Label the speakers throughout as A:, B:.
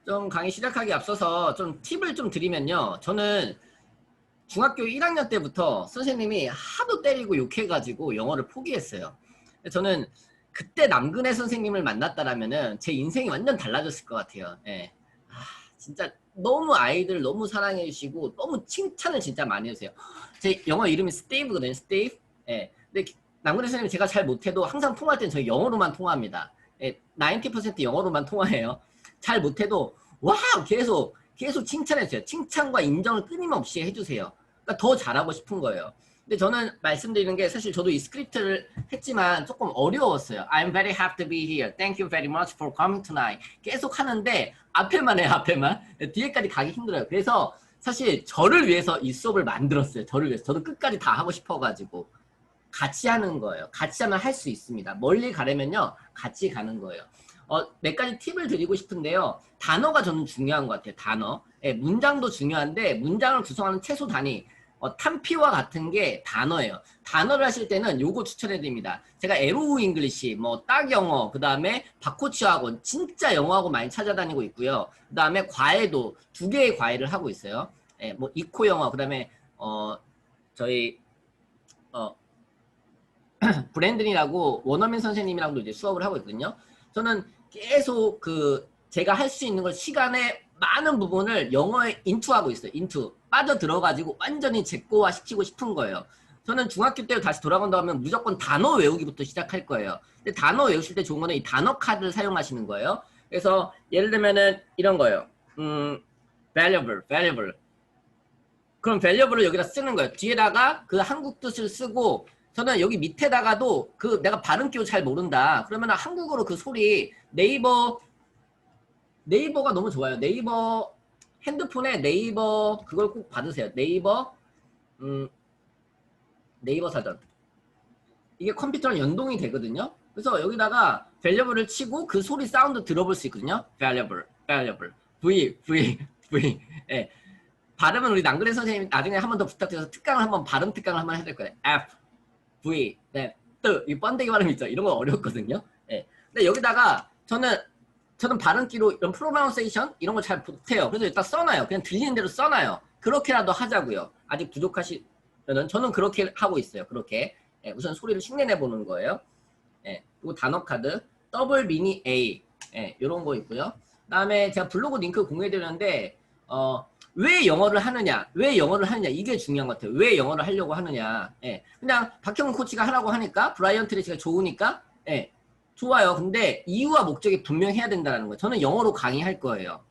A: 좀 강의 시작하기 앞서서 좀 팁을 좀 드리면요. 저는 중학교 1학년 때부터 선생님이 하도 때리고 욕해가지고 영어를 포기했어요. 저는 그때 남근혜 선생님을 만났다라면은 제 인생이 완전 달라졌을 것 같아요. 예. 진짜 너무 아이들 너무 사랑해 주시고 너무 칭찬을 진짜 많이 해주세요. 제 영어 이름이 스티브거든요. 스티브. 예. 근데 남근혜 선생님 제가 잘 못해도 항상 통화할 때는 저희 영어로만 통화합니다. 예. 90% 영어로만 통화해요. 잘 못해도 와 계속 칭찬해주세요. 칭찬과 인정을 끊임없이 해주세요. 그러니까 더 잘하고 싶은 거예요. 근데 저는 말씀드리는 게 사실 저도 이 스크립트를 했지만 조금 어려웠어요. I'm very happy to be here. Thank you very much for coming tonight. 계속 하는데 앞에만 해요. 앞에만. 뒤에까지 가기 힘들어요. 그래서 사실 저를 위해서 이 수업을 만들었어요. 저를 위해서. 저도 끝까지 다 하고 싶어가지고. 같이 하는 거예요. 같이 하면 할 수 있습니다. 멀리 가려면요. 같이 가는 거예요. 몇 가지 팁을 드리고 싶은데요. 단어가 저는 중요한 것 같아요. 단어. 예, 문장도 중요한데 문장을 구성하는 최소 단위. 탄피와 같은 게 단어예요. 단어를 하실 때는 요거 추천해 드립니다. 제가 에로우 잉글리시, 뭐 딱 영어, 그 다음에 바코치 학원, 진짜 영어하고 많이 찾아다니고 있고요. 그 다음에 과외도 2개의 과외를 하고 있어요. 예, 뭐 이코 영어, 그 다음에 저희 브랜든이라고 원어민 선생님이랑도 이제 수업을 하고 있거든요. 저는 계속 제가 할 수 있는 걸 시간에 많은 부분을 영어에 인투하고 있어요. 인투. 빠져 들어가지고 완전히 제 거화 시키고 싶은 거예요. 저는 중학교 때 다시 돌아간다 하면 무조건 단어 외우기부터 시작할 거예요. 근데 단어 외우실 때 좋은 거는 이 단어 카드를 사용하시는 거예요. 그래서 예를 들면은 이런 거예요. valuable. 그럼 valuable을 여기다 쓰는 거예요. 뒤에다가 그 한국 뜻을 쓰고 저는 여기 밑에다가도 내가 발음 기호 잘 모른다. 그러면 한국어로 그 소리 네이버가 너무 좋아요. 네이버 핸드폰에 네이버 그걸 꼭 받으세요. 네이버 사전. 이게 컴퓨터랑 연동이 되거든요. 그래서 여기다가 valuable을 치고 그 소리 사운드 들어볼 수 있거든요. valuable. V. 예. 발음은 우리 남근혜 선생님 나중에 한 번 더 부탁드려서 발음 특강을 한번 해야 될 거예요. F, V, 네, 이 번데기 발음 있죠. 이런 거 어렵거든요. 네. 근데 여기다가 저는 발음기로 이런 프로나운세이션 이런 거 잘 못해요. 그래서 일단 써놔요. 그냥 들리는 대로 써놔요. 그렇게라도 하자고요. 아직 부족하시면은 저는 그렇게 하고 있어요. 그렇게 네, 우선 소리를 흉내내 보는 거예요. 네. 그리고 단어 카드 더블 미니 A 이런 거 있고요. 그다음에 제가 블로그 링크 공유해드렸는데 왜 영어를 하느냐 이게 중요한 것 같아요. 왜 영어를 하려고 하느냐. 예. 그냥 박형훈 코치가 하라고 하니까 브라이언 트레이시가 좋으니까 예. 좋아요. 근데 이유와 목적이 분명해야 된다는 거예요. 저는 영어로 강의할 거예요.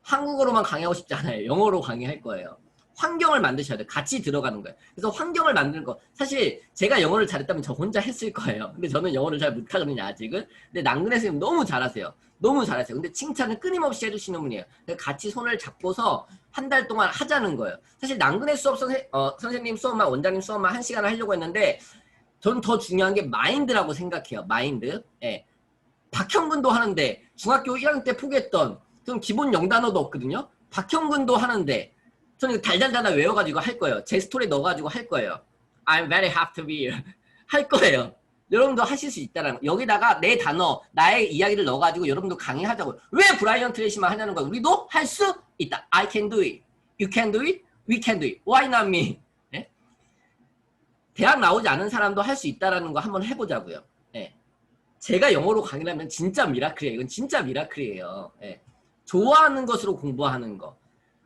A: 한국어로만 강의하고 싶지 않아요. 영어로 강의할 거예요. 환경을 만드셔야 돼요. 같이 들어가는 거예요. 그래서 환경을 만드는 거. 사실 제가 영어를 잘했다면 저 혼자 했을 거예요. 근데 저는 영어를 잘 못하거든요. 아직은. 근데 남근혜 선생님 너무 잘하세요. 근데 칭찬을 끊임없이 해주시는 분이에요. 같이 손을 잡고서 한 달 동안 하자는 거예요. 사실 남근혜 수업 선생님 수업만 원장님 수업만 1시간을 하려고 했는데 전 더 중요한 게 마인드라고 생각해요. 마인드. 예. 박형근도 하는데 중학교 1학년 때 포기했던 좀 기본 영단어도 없거든요. 박형근도 하는데 저는 달달달달 외워가지고 할 거예요. 제 스토리 넣어가지고 할 거예요. I'm very happy to be here. 할 거예요. 여러분도 하실 수 있다는 거. 여기다가 내 단어, 나의 이야기를 넣어가지고 여러분도 강의하자고요. 왜 브라이언 트레이시만 하냐는 거예요. 우리도 할 수 있다. I can do it. You can do it. We can do it. Why not me? 네? 대학 나오지 않은 사람도 할 수 있다는 거 한번 해보자고요. 네. 제가 영어로 강의를 하면 진짜 미라클이에요. 이건 진짜 미라클이에요. 네. 좋아하는 것으로 공부하는 거.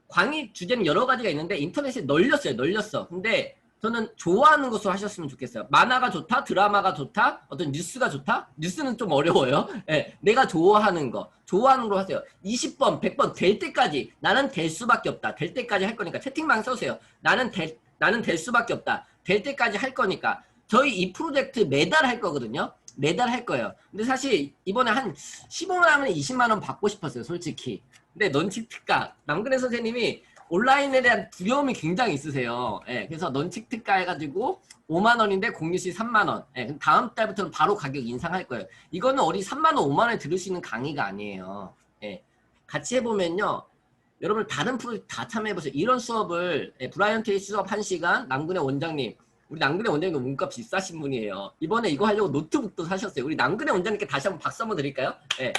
A: 강의 주제는 여러 가지가 있는데 인터넷에 널렸어. 근데 저는 좋아하는 것으로 하셨으면 좋겠어요. 만화가 좋다, 드라마가 좋다, 어떤 뉴스가 좋다. 뉴스는 좀 어려워요. 네, 내가 좋아하는 걸로 하세요. 20번, 100번 될 때까지 나는 될 수밖에 없다. 될 때까지 할 거니까 채팅방 써주세요. 나는 될 수밖에 없다. 될 때까지 할 거니까. 저희 이 프로젝트 매달 할 거거든요. 매달 할 거예요. 근데 사실 이번에 한 15만 원이면 20만 원 받고 싶었어요. 솔직히. 근데 넌칙 특가 남근혜 선생님이 온라인에 대한 두려움이 굉장히 있으세요. 예, 그래서 넌칙 특가 해가지고 5만 원인데 공유시 3만 원. 예, 다음 달부터는 바로 가격 인상할 거예요. 이거는 어디 3만 원, 5만 원에 들을 수 있는 강의가 아니에요. 예, 같이 해보면요. 여러분 다른 프로젝트 다 참여해보세요. 이런 수업을 브라이언 트레이시 수업 1시간, 남근혜 원장님 우리 남근의 원장님도 문과 비싸신 분이에요. 이번에 이거 하려고 노트북도 사셨어요. 우리 남근의 원장님께 다시 한번 박수 한번 드릴까요? 네.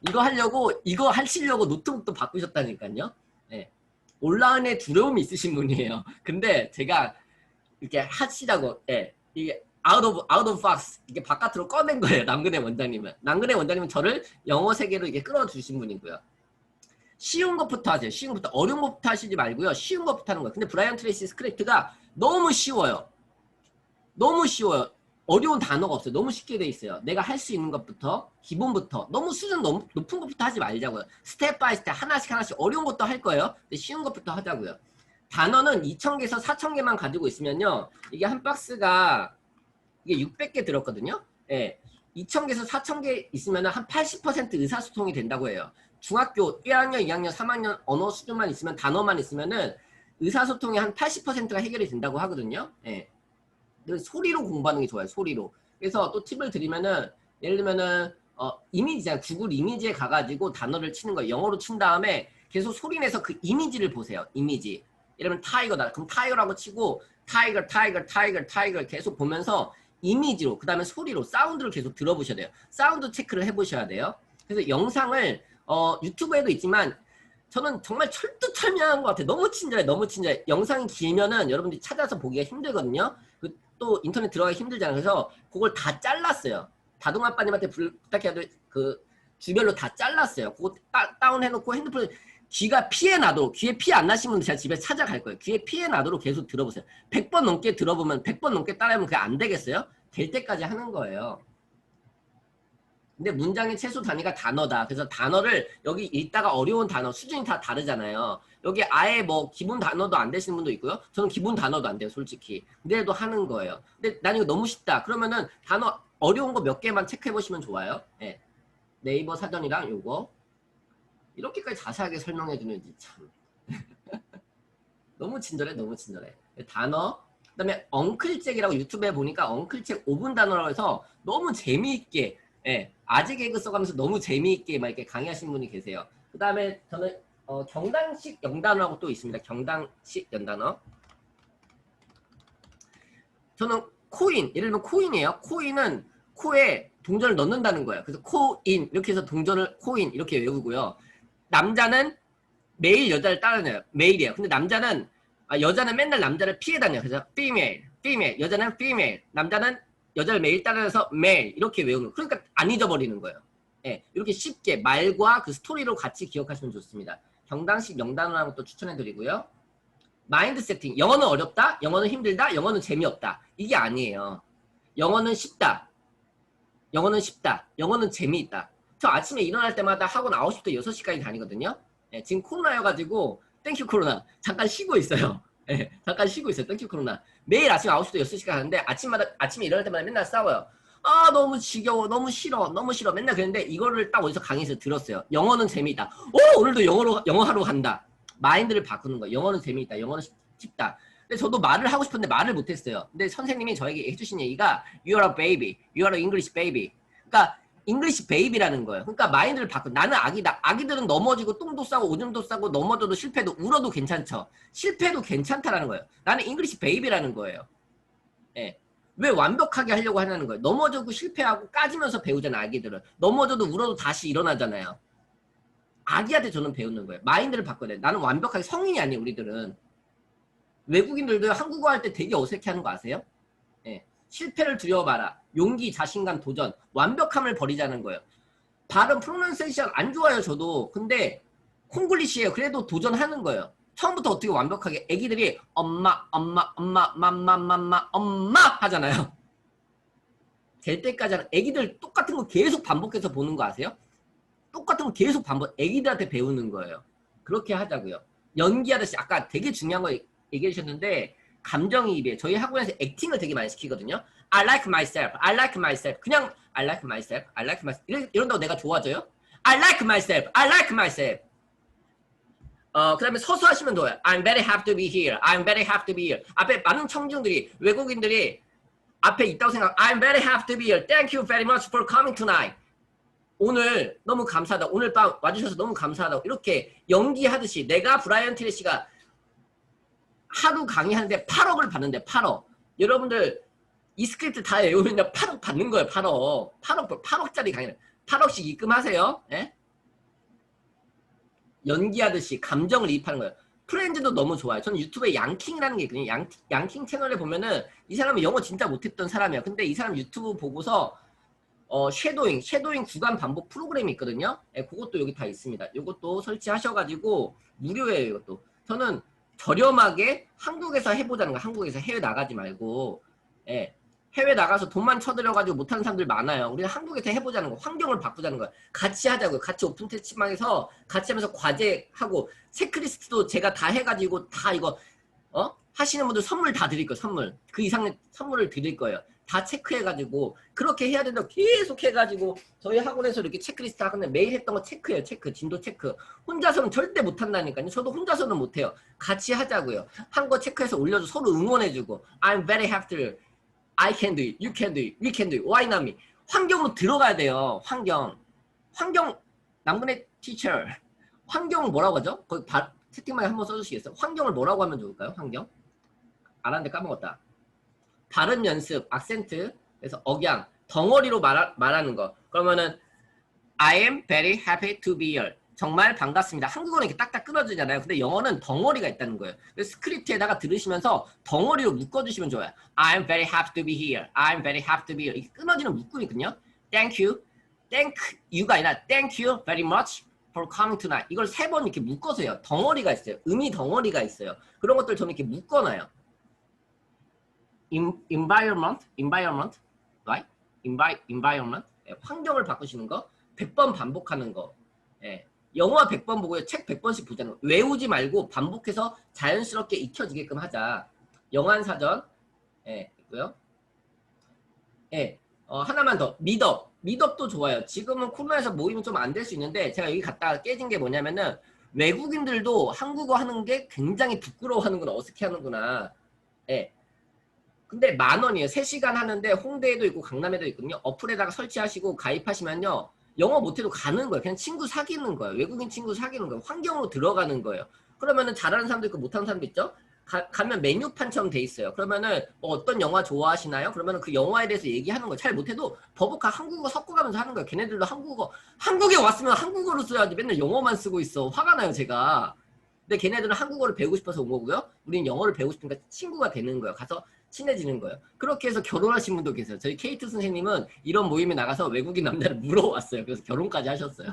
A: 이거 하시려고 노트북도 바꾸셨다니까요. 네. 온라인에 두려움이 있으신 분이에요. 근데 제가 이렇게 하시라고, 예. 이게 out of box 이게 바깥으로 꺼낸 거예요. 남근의 원장님은 저를 영어 세계로 이게 끌어주신 분이고요. 쉬운 것부터 하세요. 쉬운 것부터. 어려운 것부터 하시지 말고요. 쉬운 것부터 하는 거예요. 근데 브라이언 트레이시 스크립트가 너무 쉬워요. 너무 쉬워요. 어려운 단어가 없어요. 너무 쉽게 돼 있어요. 내가 할 수 있는 것부터, 기본부터. 너무 수준 너무 높은 것부터 하지 말자고요. 스텝 바이 스텝 하나씩 어려운 것도 할 거예요. 근데 쉬운 것부터 하자고요. 단어는 2,000개에서 4,000개만 가지고 있으면요. 이게 한 박스가 이게 600개 들었거든요. 예. 2,000개에서 4,000개 있으면 한 80% 의사소통이 된다고 해요. 중학교 1학년, 2학년, 3학년 언어 수준만 있으면 단어만 있으면은 의사소통이 한 80%가 해결이 된다고 하거든요. 예. 소리로 공부하는 게 좋아요. 소리로. 그래서 또 팁을 드리면은 예를 들면은 이미지잖아요. 구글 이미지에 가가지고 단어를 치는 거예요. 영어로 친 다음에 계속 소리 내서 그 이미지를 보세요. 이미지. 예를 들면 타이거다. 그럼 타이거라고 치고 타이거 계속 보면서 이미지로 그 다음에 소리로 사운드를 계속 들어보셔야 돼요. 사운드 체크를 해보셔야 돼요. 그래서 영상을 유튜브에도 있지만 저는 정말 철두철미한 것 같아요. 너무 친절해. 영상이 길면은 여러분들이 찾아서 보기가 힘들거든요. 또 인터넷 들어가기 힘들잖아요. 그래서 그걸 다 잘랐어요. 다둥아빠님한테 부탁해도 그 주별로 다 잘랐어요. 그거 다운해놓고 핸드폰 귀가 피해 나도록, 귀에 피해 안 나시면 제가 집에 찾아갈 거예요. 귀에 피해 나도록 계속 들어보세요. 100번 넘게 들어보면 100번 넘게 따라하면 그게 안 되겠어요? 될 때까지 하는 거예요. 근데 문장의 최소 단위가 단어다. 그래서 단어를 여기 읽다가 어려운 단어 수준이 다 다르잖아요. 여기 아예 뭐 기본 단어도 안 되시는 분도 있고요. 저는 기본 단어도 안 돼요, 솔직히. 근데도 하는 거예요. 근데 난 이거 너무 쉽다. 그러면은 단어 어려운 거 몇 개만 체크해 보시면 좋아요. 네. 네이버 사전이랑 요거 이렇게까지 자세하게 설명해 주는지 참 너무 친절해. 단어 그다음에 엉클잭이라고 유튜브에 보니까 엉클잭 5분 단어라고 해서 너무 재미있게 예, 아재 개그 써가면서 너무 재미있게 막 이렇게 강의하시는 분이 계세요. 그 다음에 저는 경당식 영단어라고 또 있습니다. 경당식 영단어. 저는 코인, 예를 들면 코인이에요. 코인은 코에 동전을 넣는다는 거예요. 그래서 코인 이렇게 해서 동전을 코인 이렇게 외우고요. 남자는 매일 여자를 따라다녀요. 매일이에요. 근데 여자는 맨날 남자를 피해 다녀요. 그래서 female, 여자는 female, 남자는 여자를 매일 따라서 매일 이렇게 외우는 거예요. 그러니까 안 잊어버리는 거예요. 예, 이렇게 쉽게 말과 그 스토리로 같이 기억하시면 좋습니다. 경당식 명단어라는 것도 추천해드리고요. 마인드 세팅. 영어는 어렵다. 영어는 힘들다. 영어는 재미없다. 이게 아니에요. 영어는 쉽다. 영어는 재미있다. 저 아침에 일어날 때마다 학원 9시부터 6시까지 다니거든요. 예, 지금 코로나여가지고 땡큐 코로나 잠깐 쉬고 있어요. 예, 잠깐 쉬고 있어요. 땡큐 코로나. 매일 아침 9시부터 6시까지 하는데 아침에 일어날 때마다 맨날 싸워요. 아 너무 지겨워. 너무 싫어. 맨날 그랬는데 이거를 딱 어디서 강의에서 들었어요. 영어는 재미있다. 오 오늘도 영어 하러 간다. 마인드를 바꾸는 거예요. 영어는 재미있다. 영어는 쉽다. 근데 저도 말을 하고 싶었는데 말을 못했어요. 근데 선생님이 저에게 해주신 얘기가 You are a baby. You are an English baby. 그러니까 잉글리시 베이비라는 거예요. 그러니까 마인드를 바꿔. 나는 아기다. 아기들은 넘어지고 똥도 싸고 오줌도 싸고 넘어져도 실패도 울어도 괜찮죠. 실패도 괜찮다라는 거예요. 나는 잉글리시 베이비라는 거예요. 예. 왜 완벽하게 하려고 하냐는 거예요. 넘어지고 실패하고 까지면서 배우잖아. 아기들은. 넘어져도 울어도 다시 일어나잖아요. 아기한테 저는 배우는 거예요. 마인드를 바꿔야 돼. 나는 완벽하게 성인이 아니에요. 우리들은. 외국인들도 한국어 할 때 되게 어색해하는 거 아세요? 예. 실패를 두려워봐라. 용기, 자신감, 도전. 완벽함을 버리자는 거예요. 발음, 프로넌세이션 안 좋아요, 저도. 근데 콩글리시예요. 그래도 도전하는 거예요. 처음부터 어떻게 완벽하게 애기들이 엄마 하잖아요. 될 때까지 하는 애기들 똑같은 거 계속 반복해서 보는 거 아세요? 똑같은 거 계속 애기들한테 배우는 거예요. 그렇게 하자고요. 연기하듯이 아까 되게 중요한 거 얘기해 주셨는데 감정이입이에요. 저희 학원에서 액팅을 되게 많이 시키거든요. I like myself. 그냥 I like myself. 이런다고 내가 좋아져요? I like myself. 그 다음에 서서 하시면 돼요. I'm very happy to be here. 앞에 많은 청중들이, 외국인들이 앞에 있다고 생각. I'm very happy to be here. Thank you very much for coming tonight. 오늘 너무 감사하다. 오늘 밤 와주셔서 너무 감사하다고. 이렇게 연기하듯이 내가 브라이언 트레이시가 하루 강의하는데 8억을 받는데 8억. 여러분들 이 스크립트 다 외우면 8억 받는 거예요. 8억짜리 강의. 8억씩 입금하세요. 예? 연기하듯이 감정을 이입하는 거예요. 프렌즈도 너무 좋아요. 저는 유튜브에 양킹이라는 게 있거든요. 양킹 채널에 보면은 이 사람은 영어 진짜 못했던 사람이야. 근데 이 사람 유튜브 보고서 쉐도잉 구간 반복 프로그램이 있거든요. 예, 그것도 여기 다 있습니다. 이것도 설치하셔가지고 무료예요. 이것도. 저는 저렴하게 한국에서 해보자는 거야. 한국에서 해외 나가지 말고. 예. 해외 나가서 돈만 쳐들여가지고 못하는 사람들 많아요. 우리는 한국에서 해보자는 거, 환경을 바꾸자는 거야. 같이 하자고요. 같이 오픈 채팅방에서 같이 하면서 과제하고 체크리스트도 제가 다 해가지고 다 이거 하시는 분들 선물 다 드릴 거예요. 선물. 그 이상의 선물을 드릴 거예요. 다 체크해가지고 그렇게 해야 된다고 계속 해가지고 저희 학원에서 이렇게 체크리스트 하거든요. 매일 했던 거 체크해요. 진도 체크. 혼자서는 절대 못한다니까요. 저도 혼자서는 못해요. 같이 하자고요. 한 거 체크해서 올려줘. 서로 응원해주고 I'm very happy. I can do it. You can do it. We can do it. Why not me? 환경으로 들어가야 돼요. 환경 남분의 티처. 환경 뭐라고 하죠? 거기 채팅방에 한번 써주시겠어요? 환경을 뭐라고 하면 좋을까요? 환경? 알았는데 까먹었다. 발음 연습, 악센트, 그래서 억양, 덩어리로 말하는 거. 그러면은 I am very happy to be here. 정말 반갑습니다. 한국어는 이렇게 딱딱 끊어지잖아요. 근데 영어는 덩어리가 있다는 거예요. 그래서 스크립트에다가 들으시면서 덩어리로 묶어주시면 좋아요. I am very happy to be here. I am very happy to be here. 이게 끊어지는 묶음이거든요. Thank you. Thank you가 아니라 Thank you very much for coming tonight. 이걸 3번 이렇게 묶어서 해요. 덩어리가 있어요. 의미 덩어리가 있어요. 그런 것들 저는 이렇게 묶어놔요. environment, right? environment. 환경을 바꾸시는 거. 100번 반복하는 거. 예. 영화 100번 보고요. 책 100번씩 보자는 거. 외우지 말고 반복해서 자연스럽게 익혀지게끔 하자. 영안사전. 예, 있고요. 예. 하나만 더. 미덥도 좋아요. 지금은 코로나에서 모임이 좀 안 될 수 있는데 제가 여기 갔다가 깨진 게 뭐냐면은 외국인들도 한국어 하는 게 굉장히 부끄러워하는구나. 어색해하는구나. 예. 근데 10,000원이에요. 3시간 하는데 홍대에도 있고 강남에도 있거든요. 어플에다가 설치하시고 가입하시면요. 영어 못해도 가는 거예요. 그냥 친구 사귀는 거예요. 외국인 친구 사귀는 거예요. 환경으로 들어가는 거예요. 그러면은 잘하는 사람도 있고 못하는 사람도 있죠. 가면 메뉴판처럼 돼 있어요. 그러면은 어떤 영화 좋아하시나요? 그러면은 그 영화에 대해서 얘기하는 거예요. 잘 못해도 버벅한 한국어 섞어가면서 하는 거예요. 걔네들도 한국에 왔으면 한국어로 써야지 맨날 영어만 쓰고 있어. 화가 나요, 제가. 근데 걔네들은 한국어를 배우고 싶어서 온 거고요. 우리는 영어를 배우고 싶으니까 친구가 되는 거예요. 가서 친해지는 거예요. 그렇게 해서 결혼하신 분도 계세요. 저희 케이트 선생님은 이런 모임에 나가서 외국인 남자를 물어왔어요. 그래서 결혼까지 하셨어요.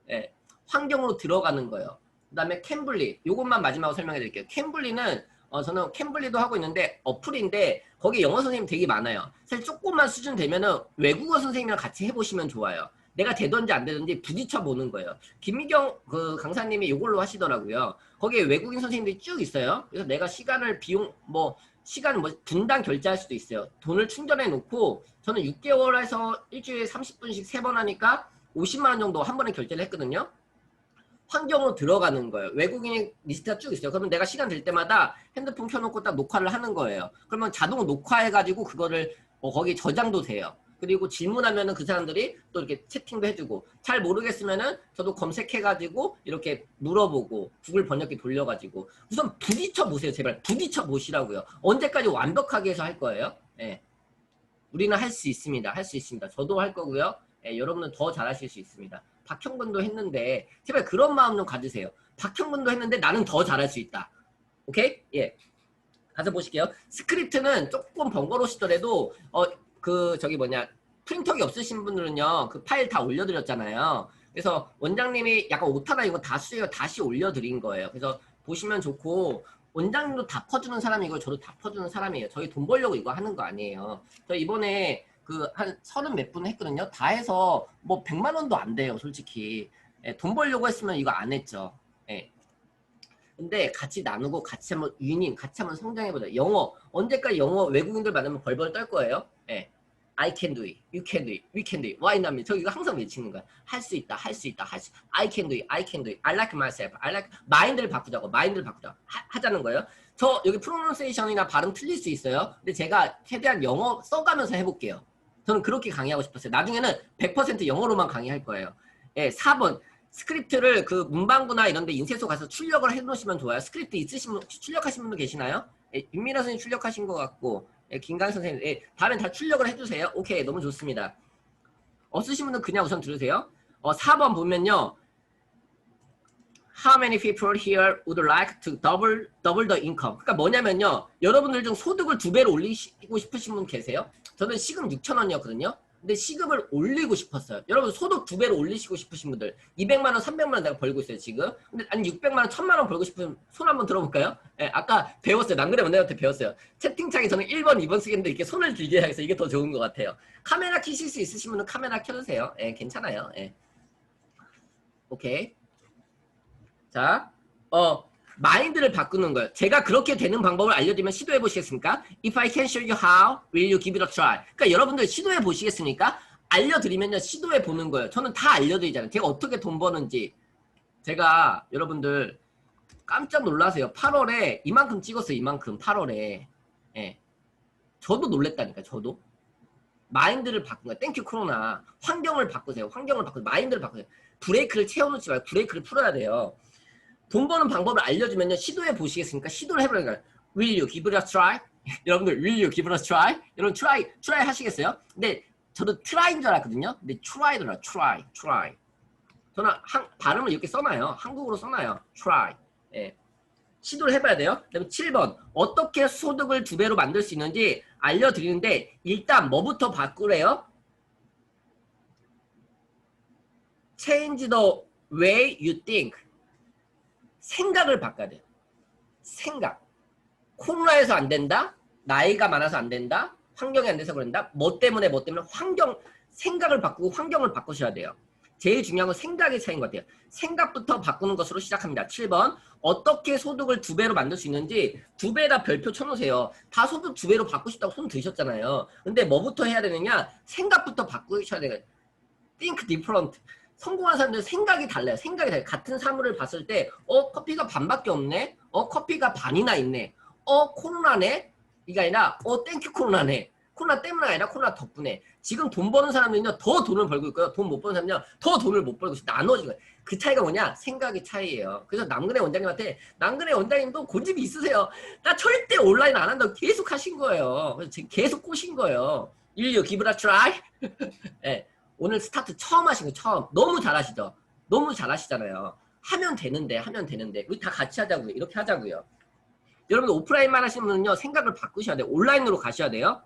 A: 네, 환경으로 들어가는 거예요. 그 다음에 캠블리. 이것만 마지막으로 설명해 드릴게요. 캠블리는 저는 캠블리도 하고 있는데 어플인데 거기 영어 선생님 되게 많아요. 사실 조금만 수준 되면은 외국어 선생님이랑 같이 해보시면 좋아요. 내가 되든지 안 되든지 부딪혀 보는 거예요. 김미경 그 강사님이 이걸로 하시더라고요. 거기에 외국인 선생님들이 쭉 있어요. 그래서 내가 시간을 시간 분당 결제할 수도 있어요. 돈을 충전해 놓고 저는 6개월에서 일주일에 30분씩 3번 하니까 50만 원 정도 한 번에 결제를 했거든요. 환경으로 들어가는 거예요. 외국인 리스트가 쭉 있어요. 그러면 내가 시간 될 때마다 핸드폰 켜놓고 딱 녹화를 하는 거예요. 그러면 자동 녹화해가지고 그거를 거기 저장도 돼요. 그리고 질문하면은 그 사람들이 또 이렇게 채팅도 해주고 잘 모르겠으면은 저도 검색해가지고 이렇게 물어보고 구글 번역기 돌려가지고 우선 부딪혀 보세요. 제발 부딪혀 보시라고요. 언제까지 완벽하게 해서 할 거예요? 예. 우리는 할 수 있습니다. 할 수 있습니다. 저도 할 거고요. 예, 여러분은 더 잘하실 수 있습니다. 박형근도 했는데 제발 그런 마음 좀 가지세요. 박형근도 했는데 나는 더 잘할 수 있다. 오케이? 예. 가서 보실게요. 스크립트는 조금 번거로우시더라도 프린터기 없으신 분들은요, 그 파일 다 올려드렸잖아요. 그래서 원장님이 약간 오타나 이거 다 수요 다시 올려드린 거예요. 그래서 보시면 좋고, 원장님도 다 퍼주는 사람이고, 저도 다 퍼주는 사람이에요. 저희 돈 벌려고 이거 하는 거 아니에요. 저 이번에 한 30 몇 분 했거든요. 다 해서 100만 원도 안 돼요, 솔직히. 예, 돈 벌려고 했으면 이거 안 했죠. 예. 근데 같이 나누고 같이 한번 같이 한번 성장해보자. 영어, 언제까지 영어 외국인들 만나면 벌벌 떨 거예요? 예. I can do it, you can do it, we can do it, why not me? 저 이거 항상 외치는 거야. 할 수 있다, 할 수 있다, I can do it, I can do it, I like myself, 마인드를 바꾸자고, 하자는 거예요. 저 여기 프로넌세이션이나 발음 틀릴 수 있어요. 근데 제가 최대한 영어 써가면서 해볼게요. 저는 그렇게 강의하고 싶었어요. 나중에는 100% 영어로만 강의할 거예요. 예, 4번. 스크립트를 그 문방구나 이런 데 인쇄소 가서 출력을 해놓으시면 좋아요. 스크립트 있으신 분, 출력하신 분도 계시나요? 예, 윤미라 선생님 출력하신 것 같고, 예, 김강 선생님, 예, 다음엔 다 출력을 해주세요. 오케이, 너무 좋습니다. 없으신 분은 그냥 우선 들으세요. 4번 보면요. How many people here would like to double the income? 그러니까 뭐냐면요. 여러분들 중 소득을 2배로 올리고 싶으신 분 계세요? 저는 시급 6,000원이었거든요. 근데 시급을 올리고 싶었어요. 여러분 소득 2배로 올리시고 싶으신 분들 200만 원, 300만 원 내가 벌고 있어요 지금. 근데 아니 600만 원, 1000만 원 벌고 싶으면 손 한번 들어볼까요? 예, 아까 배웠어요. 남근의 원장님한테 배웠어요. 채팅창에 저는 1번, 2번 쓰겠는데 이렇게 손을 들게 해서 이게 더 좋은 것 같아요. 카메라 켜실 수 있으신 분은 카메라 켜주세요. 예, 괜찮아요. 예. 오케이. 자, 마인드를 바꾸는 거예요. 제가 그렇게 되는 방법을 알려드리면 시도해 보시겠습니까? If I can show you how, will you give it a try? 그러니까 여러분들 시도해 보시겠습니까? 알려드리면요, 시도해 보는 거예요. 저는 다 알려드리잖아요. 제가 어떻게 돈 버는지. 제가 여러분들 깜짝 놀라세요. 8월에 이만큼 찍었어요. 이만큼 8월에. 예. 저도 놀랬다니까. 저도. 마인드를 바꾼 거예요. 땡큐 코로나. 환경을 바꾸세요. 환경을 바꾸세요. 마인드를 바꾸세요. 브레이크를 채워놓지 말고 브레이크를 풀어야 돼요. 돈 버는 방법을 알려주면요. 시도해 보시겠습니까? 시도를 해보는 거예요. Will you give it a try? 여러분들 will you give it a try? 여러분 try 하시겠어요? 근데 저도 try인 줄 알았거든요. 근데 try더라. try. 저는 발음을 이렇게 써놔요. 한국어로 써놔요. try. 예. 시도를 해봐야 돼요. 그다음에 7번. 어떻게 소득을 2배로 만들 수 있는지 알려드리는데 일단 뭐부터 바꾸래요? Change the way you think. 생각을 바꿔야 돼요. 생각. 코로나에서 안 된다? 나이가 많아서 안 된다? 환경이 안 돼서 그런다? 뭐 때문에 생각을 바꾸고 환경을 바꾸셔야 돼요. 제일 중요한 건 생각의 차이인 것 같아요. 생각부터 바꾸는 것으로 시작합니다. 7번. 어떻게 소득을 2배로 만들 수 있는지 2배다 별표 쳐놓으세요. 다 소득 2배로 바꾸고 싶다고 손 드셨잖아요. 근데 뭐부터 해야 되느냐? 생각부터 바꾸셔야 돼요. Think different. 성공한 사람들은 생각이 달라요. 생각이 달라요. 같은 사물을 봤을 때 커피가 반밖에 없네. 커피가 반이나 있네. 코로나네. 이게 아니라 땡큐 코로나네. 코로나 때문에 아니라 코로나 덕분에. 지금 돈 버는 사람들은요. 더 돈을 벌고 있고요. 돈 못 버는 사람은요. 더 돈을 못 벌고 있어요. 나눠진 거예요. 그 차이가 뭐냐? 생각의 차이예요. 그래서 남근의 원장님한테 남근의 원장님도 고집이 있으세요. 나 절대 온라인 안 한다고 계속 하신 거예요. 그래서 계속 꼬신 거예요. Will you give it a try? 네. 오늘 스타트 처음 하신 거 처음. 너무 잘하시죠? 너무 잘하시잖아요. 하면 되는데. 우리 다 같이 하자고요. 이렇게 하자고요. 여러분들 오프라인만 하시는 분은요. 생각을 바꾸셔야 돼요. 온라인으로 가셔야 돼요.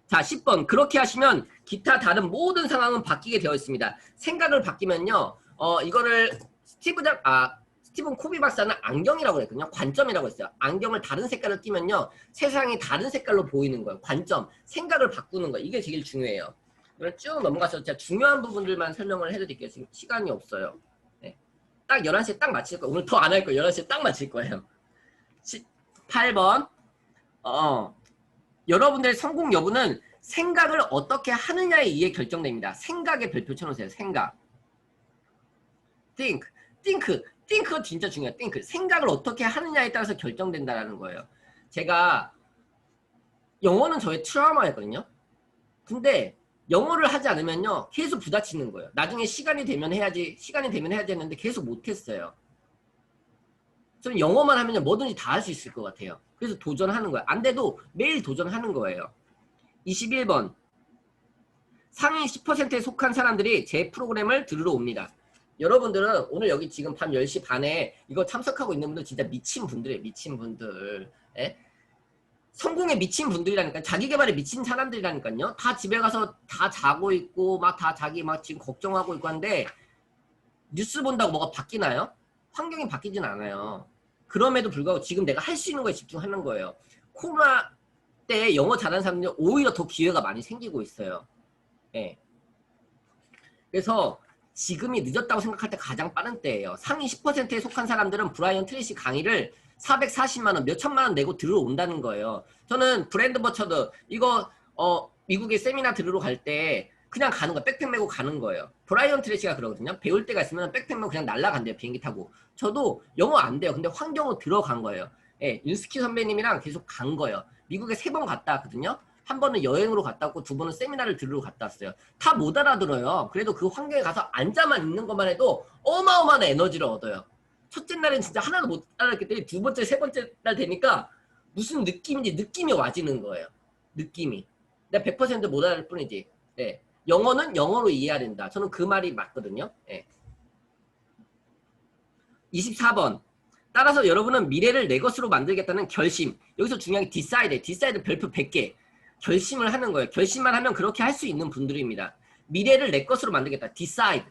A: 자, 10번. 그렇게 하시면 기타 다른 모든 상황은 바뀌게 되어 있습니다. 생각을 바뀌면요. 이거를 스티븐 코비 박사는 안경이라고 그랬거든요. 관점이라고 했어요. 안경을 다른 색깔을 끼면요. 세상이 다른 색깔로 보이는 거예요. 관점. 생각을 바꾸는 거예요. 이게 제일 중요해요. 그럼 쭉 넘어가서 제가 중요한 부분들만 설명을 해드릴게요. 지금 시간이 없어요. 네. 딱 11시에 딱 마칠 거예요. 오늘 더 안 할 거예요. 11시에 딱 마칠 거예요. 8번. 여러분들의 성공 여부는 생각을 어떻게 하느냐에 의해 결정됩니다. 생각에 별표 쳐놓으세요. 생각. think 진짜 중요해요. think. 생각을 어떻게 하느냐에 따라서 결정된다는 거예요. 제가 영어는 저의 트라우마였거든요. 근데 영어를 하지 않으면요. 계속 부딪히는 거예요. 나중에 시간이 되면 해야지 했는데 계속 못했어요. 저는 영어만 하면요. 뭐든지 다 할 수 있을 것 같아요. 그래서 도전하는 거예요. 안 돼도 매일 도전하는 거예요. 21번. 상위 10%에 속한 사람들이 제 프로그램을 들으러 옵니다. 여러분들은 오늘 여기 지금 밤 10시 반에 이거 참석하고 있는 분들 진짜 미친 분들이에요. 미친 분들. 예? 성공에 미친 분들이라니까. 자기 개발에 미친 사람들이라니까요. 다 집에 가서 다 자고 있고 막 다 자기 막 지금 걱정하고 있고 한데 뉴스 본다고 뭐가 바뀌나요? 환경이 바뀌진 않아요. 그럼에도 불구하고 지금 내가 할 수 있는 거에 집중하는 거예요. 코로나 때 영어 잘하는 사람들은 오히려 더 기회가 많이 생기고 있어요. 예. 그래서 지금이 늦었다고 생각할 때 가장 빠른 때예요. 상위 10%에 속한 사람들은 브라이언 트레이시 강의를 440만 원, 몇 천만 원 내고 들으러 온다는 거예요. 저는 브랜드 버처드 이거 미국에 세미나 들으러 갈 때 그냥 가는 거예요. 백팩 메고 가는 거예요. 브라이언 트레이시가 그러거든요. 배울 때가 있으면 백팩 메고 그냥 날아간대요. 비행기 타고. 저도 영어 안 돼요. 근데 환경으로 들어간 거예요. 예, 윤스키 선배님이랑 계속 간 거예요. 미국에 3번 갔다 왔거든요. 한 번은 여행으로 갔다 왔고 2번은 세미나를 들으러 갔다 왔어요. 다 못 알아들어요. 그래도 그 환경에 가서 앉아만 있는 것만 해도 어마어마한 에너지를 얻어요. 첫째 날은 진짜 하나도 못 알아듣기 때문에 두 번째, 세 번째 날 되니까 무슨 느낌인지 느낌이 와지는 거예요. 느낌이. 내가 100%못 알아들 뿐이지. 네. 영어는 영어로 이해해야 된다. 저는 그 말이 맞거든요. 네. 24번. 따라서 여러분은 미래를 내 것으로 만들겠다는 결심. 여기서 중요한 게 decide. decide 별표 100개. 결심을 하는 거예요. 결심만 하면 그렇게 할 수 있는 분들입니다. 미래를 내 것으로 만들겠다. decide.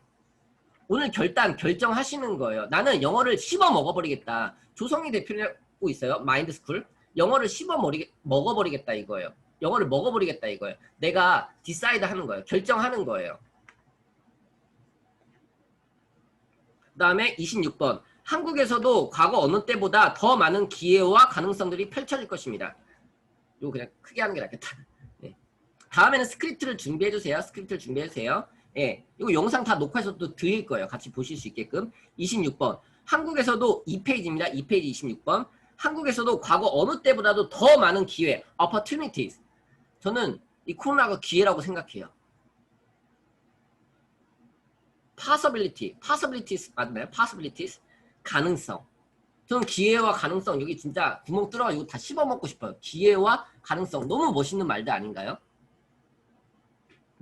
A: 오늘 결정하시는 거예요. 나는 영어를 씹어 먹어버리겠다. 조성희 대표를 하고 있어요. 마인드스쿨. 영어를 씹어 먹어버리겠다 이거예요. 영어를 먹어버리겠다 이거예요. 내가 decide 하는 거예요. 결정하는 거예요. 그 다음에 26번. 한국에서도 과거 어느 때보다 더 많은 기회와 가능성들이 펼쳐질 것입니다. 이거 그냥 크게 하는 게 낫겠다. 네. 다음에는 스크립트를 준비해주세요. 스크립트를 준비해주세요. 예, 이거 영상 다 녹화해서 또 드릴 거예요. 같이 보실 수 있게끔. 26번. 한국에서도 2페이지입니다. 2페이지 26번. 한국에서도 과거 어느 때보다도 더 많은 기회, opportunities. 저는 이 코로나가 기회라고 생각해요. possibilities 맞나요? possibilities. 가능성. 저는 기회와 가능성, 여기 진짜 구멍 뚫어가지고 다 씹어먹고 싶어요. 기회와 가능성. 너무 멋있는 말들 아닌가요?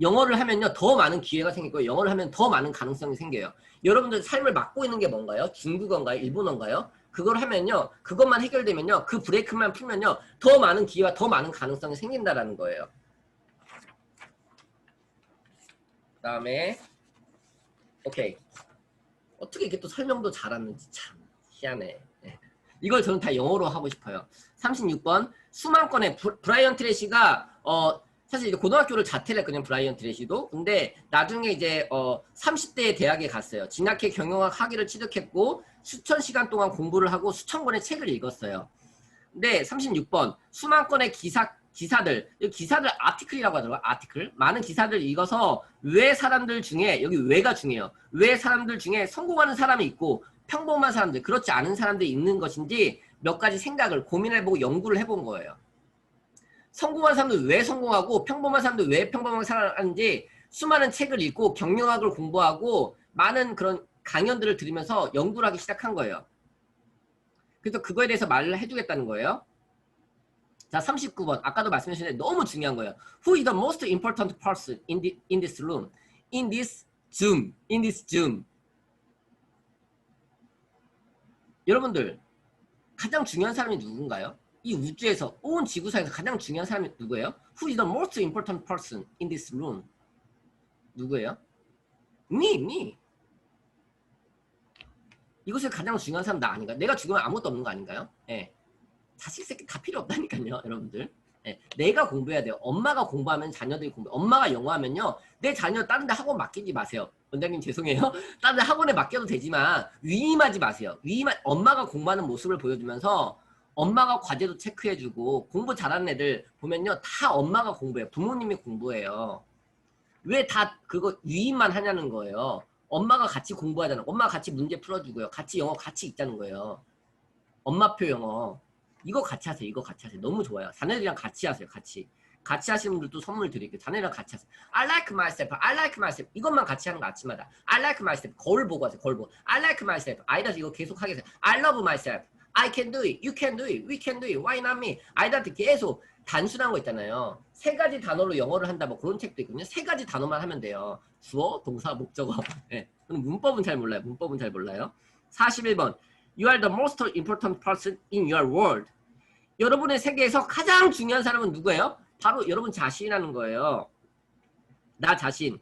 A: 영어를 하면요 더 많은 기회가 생기고 영어를 하면 더 많은 가능성이 생겨요. 여러분들 삶을 맡고 있는 게 뭔가요? 중국어인가요? 일본어인가요? 그걸 하면요 그것만 해결되면요 그 브레이크만 풀면요 더 많은 기회와 더 많은 가능성이 생긴다라는 거예요. 그 다음에 오케이. 어떻게 이렇게 또 설명도 잘하는지 참 희한해. 네. 이걸 저는 다 영어로 하고 싶어요. 36번 수만 건의 브라이언 트레시가 사실 이제 고등학교를 자퇴를 했거든요. 브라이언 트레시도. 근데 나중에 이제 30대에 대학에 갔어요. 진학회 경영학 학위를 취득했고 수천 시간 동안 공부를 하고 수천 권의 책을 읽었어요. 근데 36번 수만 건의 기사들 아티클이라고 하더라고요. 아티클. 많은 기사들 읽어서 왜 사람들 중에 여기 왜가 중요해요. 왜 사람들 중에 성공하는 사람이 있고 평범한 사람들 그렇지 않은 사람들이 있는 것인지 몇 가지 생각을 고민해보고 연구를 해본 거예요. 성공한 사람들 왜 성공하고 평범한 사람들 왜 평범하게 살아가는지 수많은 책을 읽고 경영학을 공부하고 많은 그런 강연들을 들으면서 연구를 하기 시작한 거예요. 그래서 그거에 대해서 말을 해주겠다는 거예요. 자, 39번. 아까도 말씀하셨는데 너무 중요한 거예요. Who is the most important person in this room? In this Zoom. In this Zoom. 여러분들 가장 중요한 사람이 누군가요? 이 우주에서 온 지구상에서 가장 중요한 사람이 누구예요? Who is the most important person in this room? 누구예요? Me. 이곳에 가장 중요한 사람 나 아닌가? 내가 죽으면 아무것도 없는 거 아닌가요? 예. 자식 새끼 다 필요 없다니까요, 여러분들. 예. 내가 공부해야 돼요. 엄마가 공부하면 자녀들이 공부. 엄마가 영어하면요, 내 자녀 다른 데 학원 맡기지 마세요. 원장님 죄송해요. 다른 데 학원에 맡겨도 되지만 위임하지 마세요. 엄마가 공부하는 모습을 보여주면서 엄마가 과제도 체크해주고 공부 잘하는 애들 보면요, 다 엄마가 공부해요. 부모님이 공부해요. 왜 다 그거 위임만 하냐는 거예요. 엄마가 같이 공부하잖아. 엄마가 같이 문제 풀어주고요. 같이 영어 같이 읽자는 거예요. 엄마표 영어. 이거 같이 하세요. 이거 같이 하세요. 너무 좋아요. 자녀들이랑 같이 하세요. 같이 하시는 분들도 선물 드릴게요. 자녀들이랑 같이 하세요. I like myself. I like myself. 이것만 같이 하는 거 아침마다. I like myself. 거울 보고 하세요. 거울 보고. I like myself. 아이다한테 이거 계속 하겠어요. I love myself. I can do it. You can do it. We can do it. Why not me? 아이다한테 계속 단순한 거 있잖아요. 세 가지 단어로 영어를 한다 뭐 그런 책도 있거든요. 세 가지 단어만 하면 돼요. 주어, 동사, 목적어. 네. 저는 문법은 잘 몰라요. 문법은 잘 몰라요. 41번. You are the most important person in your world. 여러분의 세계에서 가장 중요한 사람은 누구예요? 바로 여러분 자신이라는 거예요. 나 자신.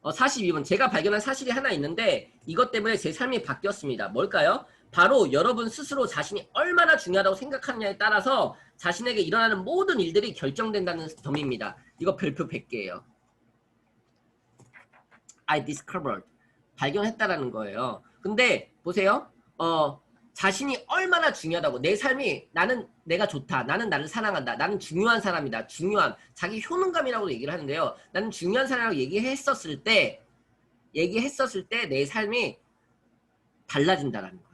A: 42번. 제가 발견한 사실이 하나 있는데 이것 때문에 제 삶이 바뀌었습니다. 뭘까요? 바로 여러분 스스로 자신이 얼마나 중요하다고 생각하느냐에 따라서 자신에게 일어나는 모든 일들이 결정된다는 점입니다. 이거 별표 100개예요. I discovered. 발견했다라는 거예요. 근데 보세요. 자신이 얼마나 중요하다고. 내 삶이 나는 내가 좋다. 나는 나를 사랑한다. 나는 중요한 사람이다. 중요한 자기 효능감이라고 얘기를 하는데요. 나는 중요한 사람이라고 얘기했었을 때 내 삶이 달라진다라는 거예요.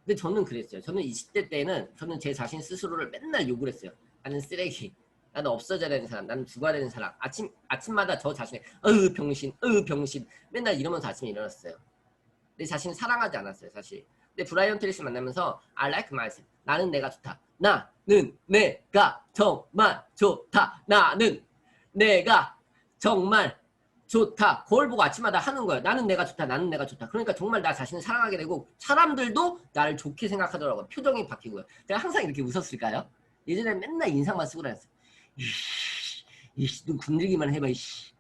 A: 근데 저는 그랬어요. 저는 20대 때는 저는 제 자신 스스로를 맨날 욕을 했어요. 나는 쓰레기. 나는 없어져야 되는 사람. 나는 죽어야 되는 사람. 아침마다 저 자신이 병신. 맨날 이러면서 아침에 일어났어요. 내 자신을 사랑하지 않았어요. 사실. 근데 브라이언 트레이시 만나면서 I like myself. 나는 내가 좋다. 나는 내가 정말 좋다. 나는 내가 정말 좋다. 거울 보고 아침마다 하는 거예요. 나는 내가 좋다. 나는 내가 좋다. 그러니까 정말 나 자신을 사랑하게 되고 사람들도 나를 좋게 생각하더라고요. 표정이 바뀌고요. 제가 항상 이렇게 웃었을까요? 예전에 맨날 인상만 쓰고 다녔어요. 이씨, 눈 굶기기만 해봐, 이씨.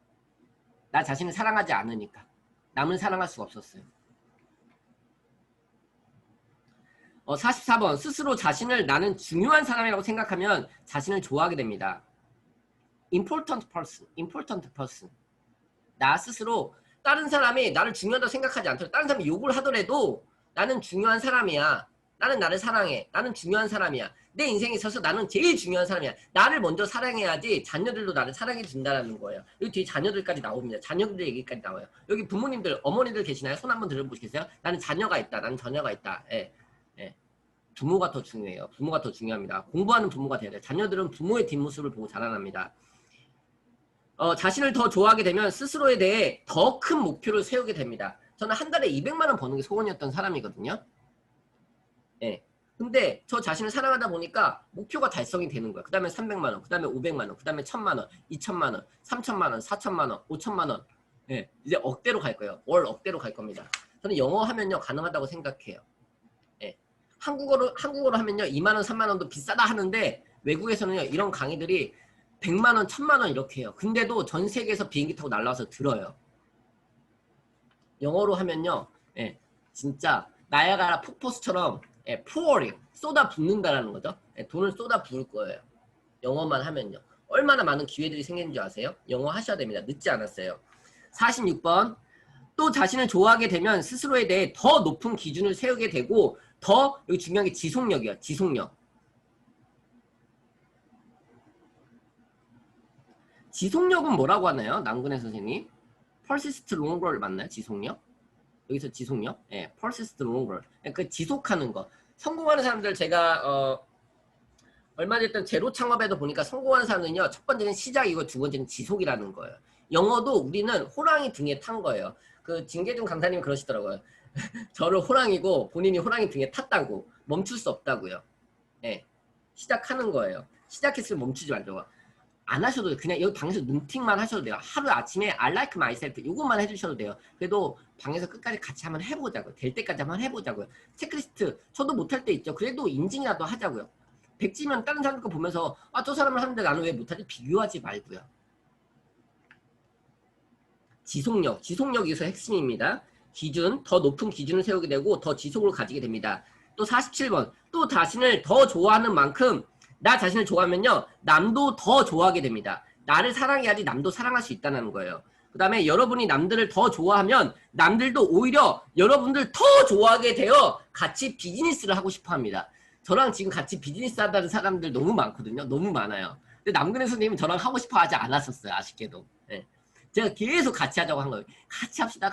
A: 나 자신을 사랑하지 않으니까. 남을 사랑할 수가 없었어요. 44번. 스스로 자신을 나는 중요한 사람이라고 생각하면 자신을 좋아하게 됩니다. important person. 나 스스로 다른 사람이 나를 중요하다고 생각하지 않더라도 다른 사람이 욕을 하더라도 나는 중요한 사람이야. 나는 나를 사랑해. 나는 중요한 사람이야. 내 인생에 있어서 나는 제일 중요한 사람이야. 나를 먼저 사랑해야지 자녀들도 나를 사랑해 준다는 거예요. 여기 뒤에 자녀들까지 나옵니다. 자녀들 얘기까지 나와요. 여기 부모님들, 어머니들 계시나요? 손 한번 들어보시겠어요? 나는 자녀가 있다. 나는 자녀가 있다. 예. 예. 부모가 더 중요해요. 부모가 더 중요합니다. 공부하는 부모가 돼야 돼요. 자녀들은 부모의 뒷모습을 보고 자라납니다. 자신을 더 좋아하게 되면 스스로에 대해 더 큰 목표를 세우게 됩니다. 저는 한 달에 200만 원 버는 게 소원이었던 사람이거든요. 예. 근데 저 자신을 사랑하다 보니까 목표가 달성이 되는 거예요. 그 다음에 300만 원, 그 다음에 500만 원, 그 다음에 1000만 원, 2000만 원, 3000만 원, 4000만 원, 5000만 원. 예. 이제 억대로 갈 거예요. 월 억대로 갈 겁니다. 저는 영어 하면요 가능하다고 생각해요. 예. 한국어로 하면요 2만 원, 3만 원도 비싸다 하는데 외국에서는요 이런 강의들이 100만 원, 1000만 원 이렇게 해요. 근데도 전 세계에서 비행기 타고 날라와서 들어요. 영어로 하면요. 예, 진짜 나야가라 폭포수처럼 pouring, 쏟아 붓는다라는 거죠. 예, 돈을 쏟아 부을 거예요. 영어만 하면요. 얼마나 많은 기회들이 생기는 줄 아세요? 영어 하셔야 됩니다. 늦지 않았어요. 46번. 또 자신을 좋아하게 되면 스스로에 대해 더 높은 기준을 세우게 되고 더 여기 중요한 게 지속력이에요. 지속력. 지속력은 뭐라고 하나요? 남근혜 선생님. persist longer 맞나요? 지속력? 여기서 지속력? 예, persist longer. 그 지속하는 거. 성공하는 사람들 제가 얼마 전에 제로 창업에도 보니까 성공하는 사람들은요. 첫 번째는 시작이고 두 번째는 지속이라는 거예요. 영어도 우리는 호랑이 등에 탄 거예요. 그 진계중 강사님이 그러시더라고요. 저를 호랑이고 본인이 호랑이 등에 탔다고 멈출 수 없다고요. 예, 시작하는 거예요. 시작했으면 멈추지 말자고. 안 하셔도 돼요. 그냥 여기 방에서 눈팅만 하셔도 돼요. 하루 아침에 I like myself 이것만 해주셔도 돼요. 그래도 방에서 끝까지 같이 한번 해보자고요. 될 때까지 한번 해보자고요. 체크리스트 저도 못할 때 있죠. 그래도 인증이라도 하자고요. 백지면 다른 사람 거 보면서 아, 저 사람을 하는데 나는 왜 못하지? 비교하지 말고요. 지속력이 여기서 핵심입니다. 기준, 더 높은 기준을 세우게 되고 더 지속을 가지게 됩니다. 또 47번, 또 자신을 더 좋아하는 만큼 나 자신을 좋아하면요 남도 더 좋아하게 됩니다. 나를 사랑해야지 남도 사랑할 수 있다는 거예요. 그 다음에 여러분이 남들을 더 좋아하면 남들도 오히려 여러분들 더 좋아하게 되어 같이 비즈니스를 하고 싶어 합니다. 저랑 지금 같이 비즈니스 한다는 사람들 너무 많거든요. 너무 많아요. 근데 남근혜 선생님은 저랑 하고 싶어 하지 않았었어요. 아쉽게도. 네. 제가 계속 같이 하자고 한 거예요. 같이 합시다.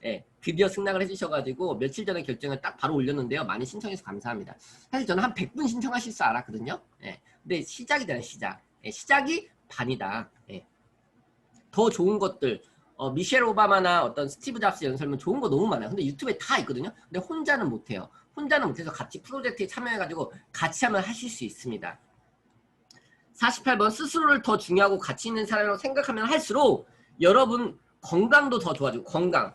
A: 예, 드디어 승낙을 해주셔가지고 며칠 전에 결정을 딱 바로 올렸는데요. 많이 신청해서 감사합니다. 사실 저는 한 100분 신청하실 줄 알았거든요. 예, 근데 시작이잖아요. 시작. 예, 시작이 반이다. 예. 더 좋은 것들 미셸 오바마나 어떤 스티브 잡스 연설문 좋은 거 너무 많아요. 근데 유튜브에 다 있거든요. 근데 혼자는 못해요. 혼자는 못해서 같이 프로젝트에 참여해가지고 같이 하면 하실 수 있습니다. 48번 스스로를 더 중요하고 가치 있는 사람이라고 생각하면 할수록 여러분 건강도 더 좋아지고 건강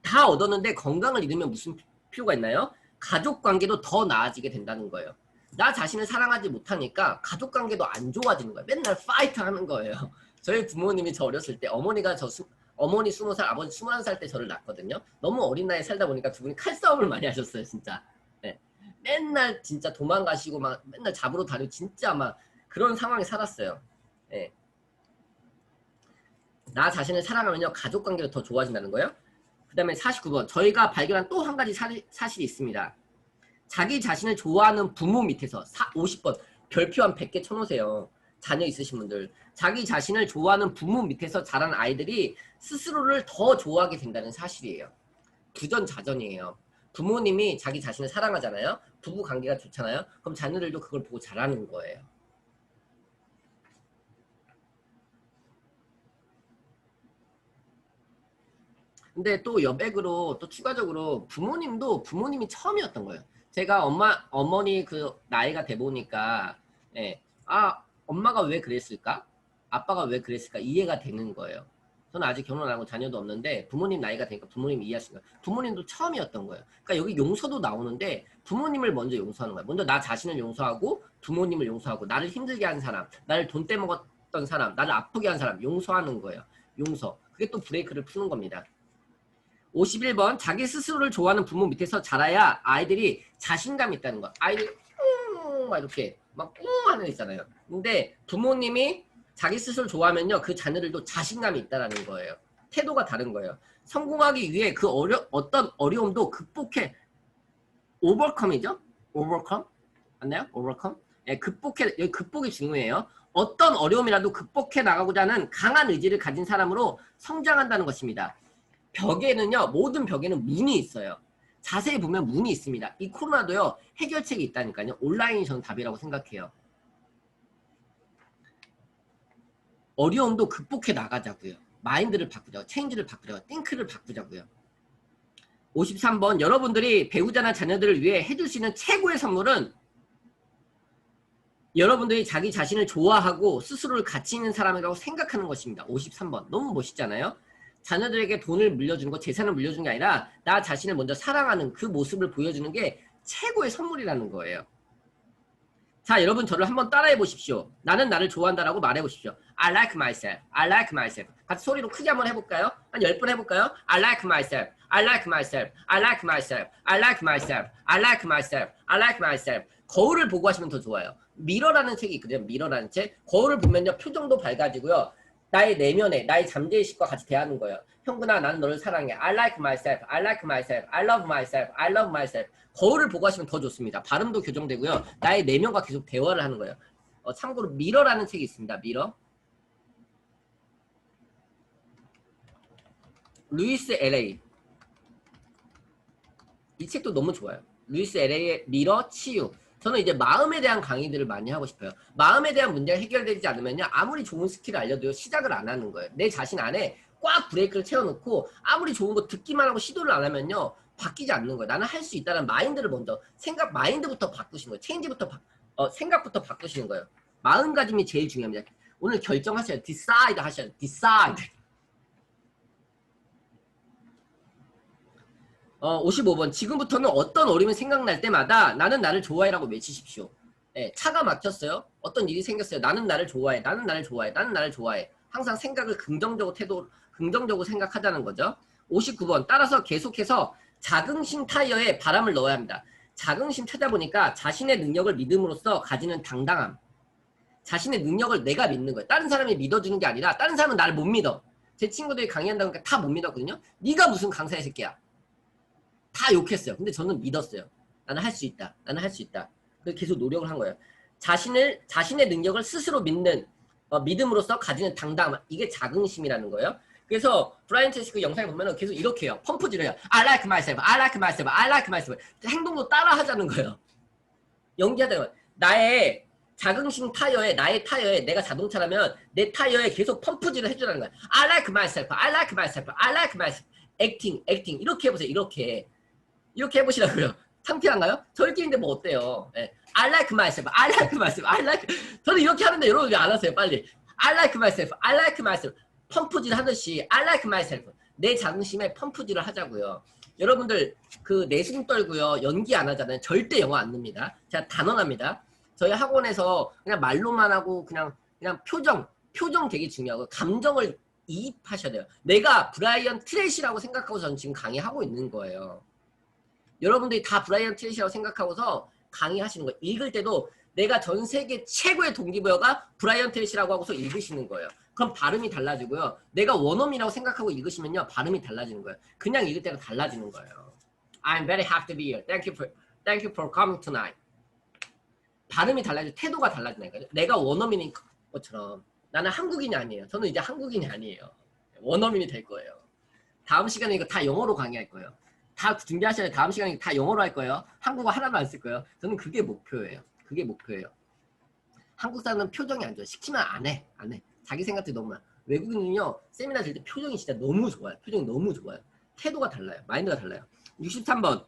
A: 다 얻었는데 건강을 잃으면 무슨 필요가 있나요? 가족관계도 더 나아지게 된다는 거예요. 나 자신을 사랑하지 못하니까 가족관계도 안 좋아지는 거예요. 맨날 파이트 하는 거예요. 저희 부모님이 저 어렸을 때 어머니 20살 아버지 21살 때 저를 낳았거든요. 너무 어린 나이에 살다 보니까 두 분이 칼싸움을 많이 하셨어요. 진짜. 네. 맨날 진짜 도망가시고 막 맨날 잡으러 다니고 진짜 막 그런 상황에 살았어요. 네. 나 자신을 사랑하면요 가족관계도 더 좋아진다는 거예요. 그 다음에 49번 저희가 발견한 또 한 가지 사실이 있습니다. 자기 자신을 좋아하는 부모 밑에서 50번 별표 한 100개 쳐놓으세요. 자녀 있으신 분들 자기 자신을 좋아하는 부모 밑에서 자란 아이들이 스스로를 더 좋아하게 된다는 사실이에요. 부전자전이에요. 부모님이 자기 자신을 사랑하잖아요. 부부 관계가 좋잖아요. 그럼 자녀들도 그걸 보고 자라는 거예요. 근데 또 여백으로 또 추가적으로 부모님이 처음이었던 거예요. 제가 어머니 그 나이가 돼 보니까, 예, 아, 엄마가 왜 그랬을까? 아빠가 왜 그랬을까? 이해가 되는 거예요. 저는 아직 결혼 안 하고 자녀도 없는데 부모님 나이가 되니까 부모님 이해하시는 거예요. 부모님도 처음이었던 거예요. 그러니까 여기 용서도 나오는데 부모님을 먼저 용서하는 거예요. 먼저 나 자신을 용서하고 부모님을 용서하고 나를 힘들게 한 사람, 나를 돈 떼먹었던 사람, 나를 아프게 한 사람 용서하는 거예요. 용서. 그게 또 브레이크를 푸는 겁니다. 51번 자기 스스로를 좋아하는 부모 밑에서 자라야 아이들이 자신감이 있다는 거. 아이들이 막 이렇게 막 하는 애 있잖아요. 근데 부모님이 자기 스스로 좋아하면요 그 자녀들도 자신감이 있다라는 거예요. 태도가 다른 거예요. 성공하기 위해 그 어떤 어려움도 극복해. 오버컴이죠? 오버컴? 맞나요? 오버컴? 예, 여기 극복이 중요해요. 어떤 어려움이라도 극복해 나가고자 하는 강한 의지를 가진 사람으로 성장한다는 것입니다. 벽에는요, 모든 벽에는 문이 있어요. 자세히 보면 문이 있습니다. 이 코로나도요, 해결책이 있다니까요. 온라인이 저는 답이라고 생각해요. 어려움도 극복해 나가자고요. 마인드를 바꾸자고, 체인지를 바꾸자고, 띵크를 바꾸자고요. 53번, 여러분들이 배우자나 자녀들을 위해 해줄 수 있는 최고의 선물은 여러분들이 자기 자신을 좋아하고 스스로를 가치 있는 사람이라고 생각하는 것입니다. 53번, 너무 멋있잖아요. 자녀들에게 돈을 물려주는 거, 재산을 물려주는 게 아니라 나 자신을 먼저 사랑하는 그 모습을 보여주는 게 최고의 선물이라는 거예요. 자, 여러분 저를 한번 따라해 보십시오. 나는 나를 좋아한다라고 말해 보십시오. I like myself. I like myself. 같이 소리로 크게 한번 해볼까요? 한 10번 해볼까요? I like myself. I like myself. I like myself. I like myself. I like myself. I like myself. 거울을 보고 하시면 더 좋아요. 미러라는 책이 있거든요. 미러라는 책. 거울을 보면요. 표정도 밝아지고요. 나의 내면에, 나의 잠재의식과 같이 대하는 거예요. 형구나, 나는 너를 사랑해. I like myself. I like myself. I love myself. I love myself. 거울을 보고 하시면 더 좋습니다. 발음도 교정되고요. 나의 내면과 계속 대화를 하는 거예요. 참고로 미러라는 책이 있습니다. 미러. 루이스 LA. 이 책도 너무 좋아요. 루이스 LA의 미러 치유. 저는 이제 마음에 대한 강의들을 많이 하고 싶어요. 마음에 대한 문제가 해결되지 않으면요. 아무리 좋은 스킬을 알려도요. 시작을 안 하는 거예요. 내 자신 안에 꽉 브레이크를 채워놓고 아무리 좋은 거 듣기만 하고 시도를 안 하면요. 바뀌지 않는 거예요. 나는 할 수 있다는 마인드를 먼저 마인드부터 바꾸시는 거예요. 체인지부터 생각부터 바꾸시는 거예요. 마음가짐이 제일 중요합니다. 오늘 결정하셔야 decide 하셔야 돼요. decide. 55번. 지금부터는 어떤 어려움이 생각날 때마다 나는 나를 좋아해라고 외치십시오. 네, 차가 막혔어요. 어떤 일이 생겼어요. 나는 나를 좋아해. 나는 나를 좋아해. 나는 나를 좋아해. 항상 생각을 긍정적으로 생각하자는 거죠. 59번. 따라서 계속해서 자긍심 타이어에 바람을 넣어야 합니다. 자긍심 찾아보니까 자신의 능력을 믿음으로써 가지는 당당함. 자신의 능력을 내가 믿는 거예요. 다른 사람이 믿어주는 게 아니라 다른 사람은 나를 못 믿어. 제 친구들이 강의한다고 하니까 다 못 믿었거든요. 네가 무슨 강사의 새끼야. 다 욕했어요. 근데 저는 믿었어요. 나는 할 수 있다. 나는 할 수 있다. 그래서 계속 노력을 한 거예요. 자신의 능력을 스스로 믿는 믿음으로써 가지는 당당함. 이게 자긍심이라는 거예요. 그래서 브라이언 트레이시 그 영상에 보면은 계속 이렇게 해요. 펌프질을 해요. I like myself. I like myself. I like myself. 행동도 따라 하자는 거예요. 연기하자는 거예요. 나의 자긍심 타이어에, 나의 타이어에, 내가 자동차라면 내 타이어에 계속 펌프질을 해주라는 거예요. I like myself. I like myself. I like myself. 액팅. 이렇게 해보세요. 이렇게 해보시라고요. 창피한가요? 저희끼리인데 뭐 어때요? 네. I like myself. I like myself. I like. 저는 이렇게 하는데 여러분 왜 안 하세요? 빨리. I like myself. I like myself. 펌프질 하듯이 I like myself. 내 자긍심에 펌프질을 하자고요. 여러분들 그 내숭 떨고요. 연기 안 하잖아요. 절대 영어 안 늡니다. 제가 단언합니다. 저희 학원에서 그냥 말로만 하고 그냥 표정 되게 중요하고 감정을 이입하셔야 돼요. 내가 브라이언 트레이시라고 생각하고 저는 지금 강의하고 있는 거예요. 여러분들이 다 브라이언 트레이시라고 생각하고서 강의하시는 거예요. 읽을 때도 내가 전 세계 최고의 동기부여가 브라이언 트레이시라고 하고서 읽으시는 거예요. 그럼 발음이 달라지고요. 내가 원어민이라고 생각하고 읽으시면요. 발음이 달라지는 거예요. 그냥 읽을 때가 달라지는 거예요. I'm very happy to be here. Thank you for coming tonight. 발음이 달라지고 태도가 달라지니까요. 내가 원어민인 것처럼 나는 한국인이 아니에요. 저는 이제 한국인이 아니에요. 원어민이 될 거예요. 다음 시간에 이거 다 영어로 강의할 거예요. 다 준비하셔야 돼요. 다음 시간에 다 영어로 할 거예요. 한국어 하나도 안 쓸 거예요. 저는 그게 목표예요. 그게 목표예요. 한국 사람은 표정이 안 좋아요. 시키면 안 해. 자기 생각들이 너무 많아. 외국인은요. 세미나 들 때 표정이 진짜 너무 좋아요. 표정이 너무 좋아요. 태도가 달라요. 마인드가 달라요. 63번.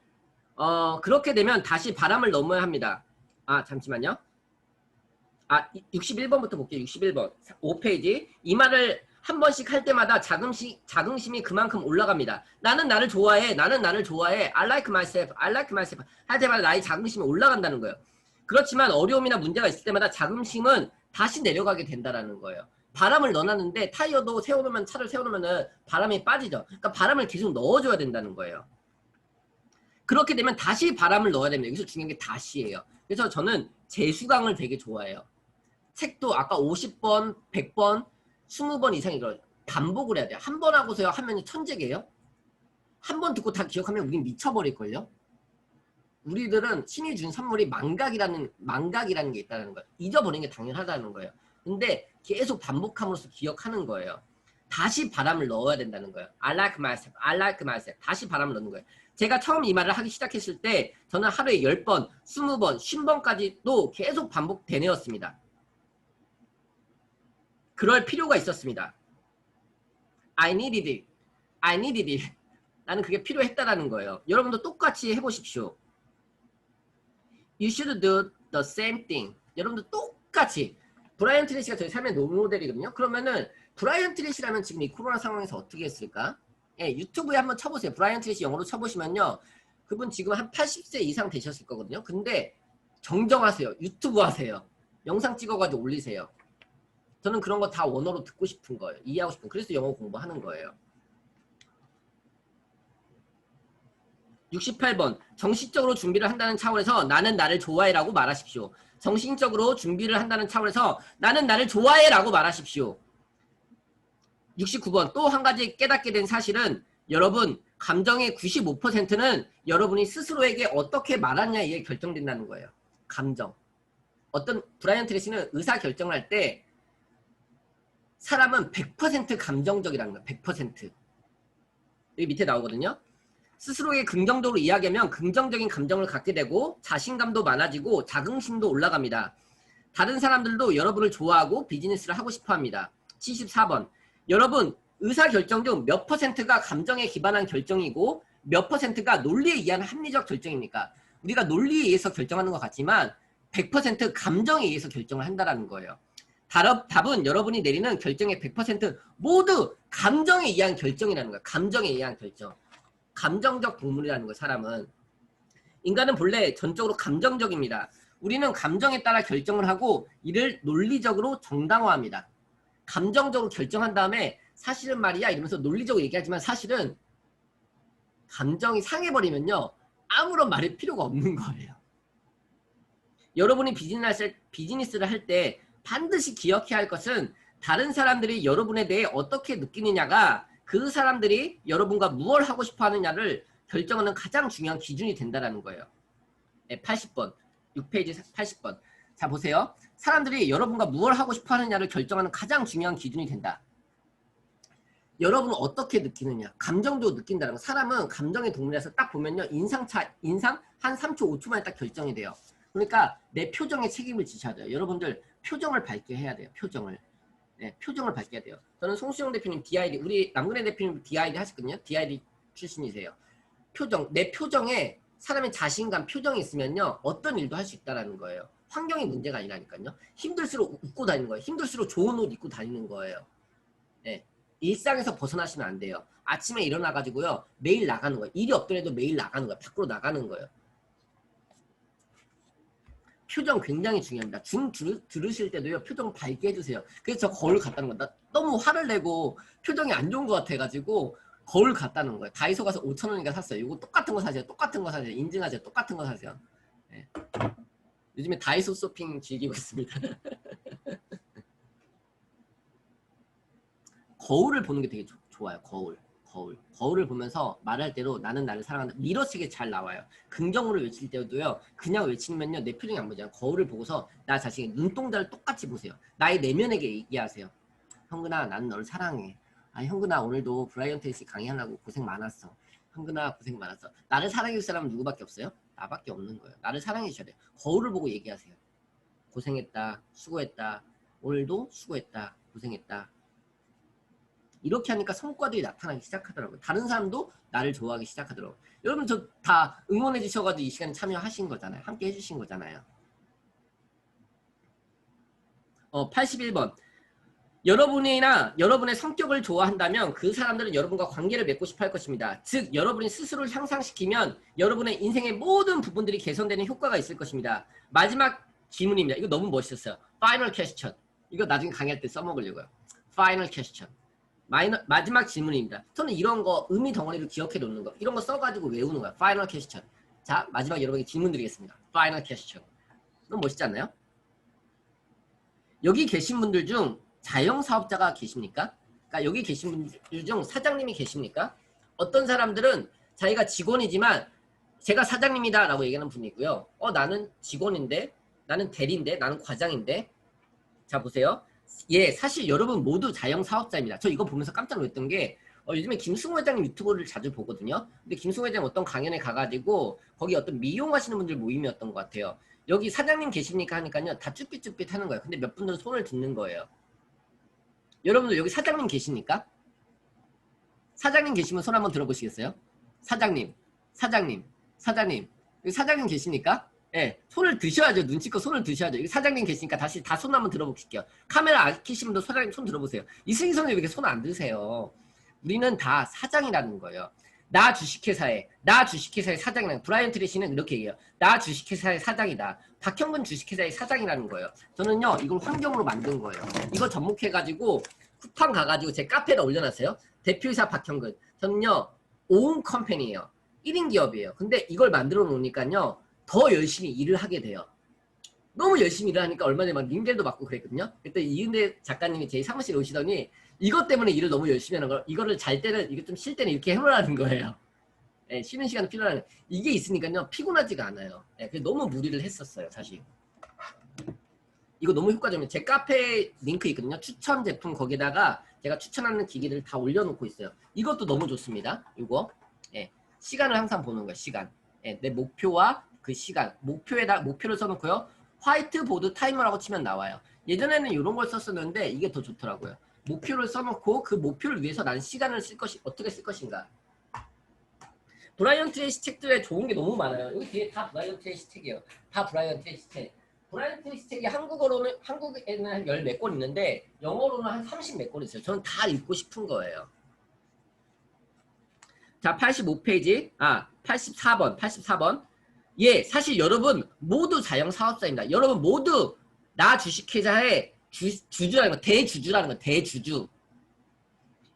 A: 그렇게 되면 다시 바람을 넘어야 합니다. 잠시만요. 61번부터 볼게요. 61번. 5페이지. 이 말을 한 번씩 할 때마다 자긍심이 그만큼 올라갑니다. 나는 나를 좋아해. 나는 나를 좋아해. I like myself. I like myself. 할 때마다 나의 자긍심이 올라간다는 거예요. 그렇지만 어려움이나 문제가 있을 때마다 자긍심은 다시 내려가게 된다는 거예요. 바람을 넣어놨는데 타이어도 세워놓으면 차를 세워놓으면 바람이 빠지죠. 그러니까 바람을 계속 넣어줘야 된다는 거예요. 그렇게 되면 다시 바람을 넣어야 됩니다. 여기서 중요한 게 다시예요. 그래서 저는 재수강을 되게 좋아해요. 책도 아까 50번, 100번, 20번 이상 이거 반복을 해야 돼요. 한 번 하고서요 하면 천재게요. 한 번 듣고 다 기억하면 우린 미쳐버릴걸요. 우리들은 신이 준 선물이 망각이라는 게 있다는 거예요. 잊어버리는 게 당연하다는 거예요. 근데 계속 반복함으로써 기억하는 거예요. 다시 바람을 넣어야 된다는 거예요. I like myself, I like myself. 다시 바람을 넣는 거예요. 제가 처음 이 말을 하기 시작했을 때 저는 하루에 10번, 20번, 50번까지도 계속 반복되뇌었습니다. 그럴 필요가 있었습니다. I needed it. I needed it. 나는 그게 필요했다라는 거예요. 여러분도 똑같이 해보십시오. You should do the same thing. 여러분도 똑같이. 브라이언 트레이시가 저희 삶의 롤모델이거든요. 그러면은 브라이언 트레이시라면 지금 이 코로나 상황에서 어떻게 했을까? 예, 유튜브에 한번 쳐보세요. 브라이언 트레이시 영어로 쳐보시면요. 그분 지금 한 80세 이상 되셨을 거거든요. 근데 정정하세요. 유튜브 하세요. 영상 찍어가지고 올리세요. 저는 그런 거 다 원어로 듣고 싶은 거예요. 이해하고 싶은. 그래서 영어 공부하는 거예요. 68번. 정식적으로 준비를 한다는 차원에서 나는 나를 좋아해라고 말하십시오. 정신적으로 준비를 한다는 차원에서 나는 나를 좋아해라고 말하십시오. 69번. 또 한 가지 깨닫게 된 사실은 여러분 감정의 95%는 여러분이 스스로에게 어떻게 말하느냐에 의해 결정된다는 거예요. 감정. 어떤 브라이언 트레이시는 의사 결정을 할 때 사람은 100% 감정적이라는 거예요. 100%. 여기 밑에 나오거든요. 스스로에게 긍정적으로 이야기하면 긍정적인 감정을 갖게 되고 자신감도 많아지고 자긍심도 올라갑니다. 다른 사람들도 여러분을 좋아하고 비즈니스를 하고 싶어 합니다. 74번. 여러분 의사결정 중 몇 퍼센트가 감정에 기반한 결정이고 몇 퍼센트가 논리에 의한 합리적 결정입니까? 우리가 논리에 의해서 결정하는 것 같지만 100% 감정에 의해서 결정을 한다는 거예요. 답은 여러분이 내리는 결정의 100% 모두 감정에 의한 결정이라는 거예요. 감정에 의한 결정. 감정적 동물이라는 거예요. 사람은. 인간은 본래 전적으로 감정적입니다. 우리는 감정에 따라 결정을 하고 이를 논리적으로 정당화합니다. 감정적으로 결정한 다음에 사실은 말이야 이러면서 논리적으로 얘기하지만 사실은 감정이 상해버리면요. 아무런 말이 필요가 없는 거예요. 여러분이 비즈니스를 할 때 반드시 기억해야 할 것은 다른 사람들이 여러분에 대해 어떻게 느끼느냐가 그 사람들이 여러분과 무엇을 하고 싶어 하느냐를 결정하는 가장 중요한 기준이 된다는 거예요. 80번. 6페이지 80번. 자 보세요. 사람들이 여러분과 무엇을 하고 싶어 하느냐를 결정하는 가장 중요한 기준이 된다. 여러분은 어떻게 느끼느냐. 감정도 느낀다는 거. 사람은 감정의 동물이라서 딱 보면요. 인상 한 3초 5초 만에 딱 결정이 돼요. 그러니까 내 표정에 책임을 지셔야 돼요. 여러분들 표정을 밝게 해야 돼요. 표정을. 네, 표정을 밝게 해야 돼요. 저는 송수영 대표님 DID, 우리 남근혜 대표님 DID 하셨거든요. DID 출신이세요. 표정, 내 표정에 사람의 자신감, 표정이 있으면요. 어떤 일도 할 수 있다는 거예요. 환경이 문제가 아니라니까요. 힘들수록 웃고 다니는 거예요. 힘들수록 좋은 옷 입고 다니는 거예요. 네. 일상에서 벗어나시면 안 돼요. 아침에 일어나가지고요. 매일 나가는 거예요. 일이 없더라도 매일 나가는 거예요. 밖으로 나가는 거예요. 표정 굉장히 중요합니다. 들으실 때도요. 표정 밝게 해주세요. 그래서 저 거울 갔다는 거예요. 나 너무 화를 내고 표정이 안 좋은 것 같아가지고 거울 갔다는 거예요. 다이소 가서 5,000원인가 샀어요. 이거 똑같은 거 사세요. 똑같은 거 사세요. 인증하세요. 똑같은 거 사세요. 네. 요즘에 다이소 쇼핑 즐기고 있습니다. 거울을 보는 게 되게 좋아요. 거울을 보면서 말할 때도 나는 나를 사랑한다. 미러책에 잘 나와요. 긍정으로 외칠 때도요. 그냥 외치면요. 내 표정이 안 보잖아요. 거울을 보고서 나 자신의 눈동자를 똑같이 보세요. 나의 내면에게 얘기하세요. 형근아 나는 너를 사랑해. 형근아 오늘도 브라이언 트레이시 강의하려고 고생 많았어. 형근아 고생 많았어. 나를 사랑해 줄 사람은 누구밖에 없어요? 나밖에 없는 거예요. 나를 사랑해 주셔야 돼요. 거울을 보고 얘기하세요. 고생했다. 수고했다. 오늘도 수고했다. 고생했다. 이렇게 하니까 성과들이 나타나기 시작하더라고요. 다른 사람도 나를 좋아하기 시작하더라고요. 여러분 저 다 응원해 주셔가지고 이 시간에 참여하신 거잖아요. 함께 해주신 거잖아요. 81번. 여러분의 성격을 좋아한다면 그 사람들은 여러분과 관계를 맺고 싶어 할 것입니다. 즉 여러분이 스스로를 향상시키면 여러분의 인생의 모든 부분들이 개선되는 효과가 있을 것입니다. 마지막 질문입니다. 이거 너무 멋있었어요. Final question. 이거 나중에 강의할 때 써먹으려고요. Final question. 마지막 질문입니다. 저는 이런 거 의미 덩어리를 기억해 놓는 거 이런 거 써가지고 외우는 거야. Final question. 자 마지막 여러분에게 질문 드리겠습니다. Final question. 너무 멋있지 않나요? 여기 계신 분들 중 자영사업자가 계십니까? 그러니까 여기 계신 분들 중 사장님이 계십니까? 어떤 사람들은 자기가 직원이지만 제가 사장님이다 라고 얘기하는 분이 있고요. 나는 직원인데 나는 대리인데 나는 과장인데 자 보세요. 예, 사실 여러분 모두 자영사업자입니다. 저 이거 보면서 깜짝 놀랐던 게 요즘에 김승호 회장님 유튜브를 자주 보거든요. 근데 김승호 회장 어떤 강연에 가가지고 거기 어떤 미용하시는 분들 모임이었던 것 같아요. 여기 사장님 계십니까 하니까요. 다 쭈삣쭈삣 하는 거예요. 근데 몇 분들은 손을 듭는 거예요. 여러분들 여기 사장님 계십니까? 사장님 계시면 손 한번 들어보시겠어요? 사장님, 사장님, 사장님. 여기 사장님 계십니까? 예, 손을 드셔야죠. 눈치껏 손을 드셔야죠. 여기 사장님 계시니까 다시 다 손 한번 들어볼게요. 카메라 안 켜시면 도 사장님 손 들어보세요. 이승희 선생님 왜 이렇게 손 안 드세요? 우리는 다 사장이라는 거예요. 나 주식회사의 사장이라는 브라이언 트레이시는 이렇게 얘기해요. 나 주식회사의 사장이다. 박형근 주식회사의 사장이라는 거예요. 저는요 이걸 환경으로 만든 거예요. 이거 접목해가지고 쿠팡 가가지고 제 카페에다 올려놨어요. 대표이사 박형근. 저는요 오운 컴퍼니예요. 1인 기업이에요. 근데 이걸 만들어 놓으니까요 더 열심히 일을 하게 돼요. 너무 열심히 일을 하니까 얼마 전에 막 링겔도 받고 그랬거든요. 그때 이은대 작가님이 제 사무실에 오시더니 이것 때문에 일을 너무 열심히 하는 걸 이거를 잘 때는 이거 좀 쉴 때는 이렇게 해놓으라는 거예요. 예, 쉬는 시간 필요하는 이게 있으니까요 피곤하지가 않아요. 예, 그래서 너무 무리를 했었어요 사실. 이거 너무 효과적이에요. 제 카페 링크 있거든요. 추천 제품 거기다가 제가 추천하는 기기들을 다 올려놓고 있어요. 이것도 너무 좋습니다. 이거 예, 시간을 항상 보는 거예요. 시간. 예, 내 목표와 그 시간 목표를 써놓고요. 화이트보드 타이머라고 치면 나와요. 예전에는 이런 걸 썼었는데 이게 더 좋더라고요. 목표를 써놓고 그 목표를 위해서 나는 시간을 어떻게 쓸 것인가. 브라이언 트레이시 책들에 좋은 게 너무 많아요. 여기 뒤에 다 브라이언 트레이시 책이에요. 다 브라이언 트레이시 책. 브라이언 트레이시 책이 한국에는 한 10몇 권 있는데 영어로는 한 30 몇 권 있어요. 저는 다 읽고 싶은 거예요. 자, 85페이지. 84번. 예, 사실 여러분 모두 자영사업자입니다. 여러분 모두 나 주식회사의 주주라는 거, 대주주라는 거, 대주주.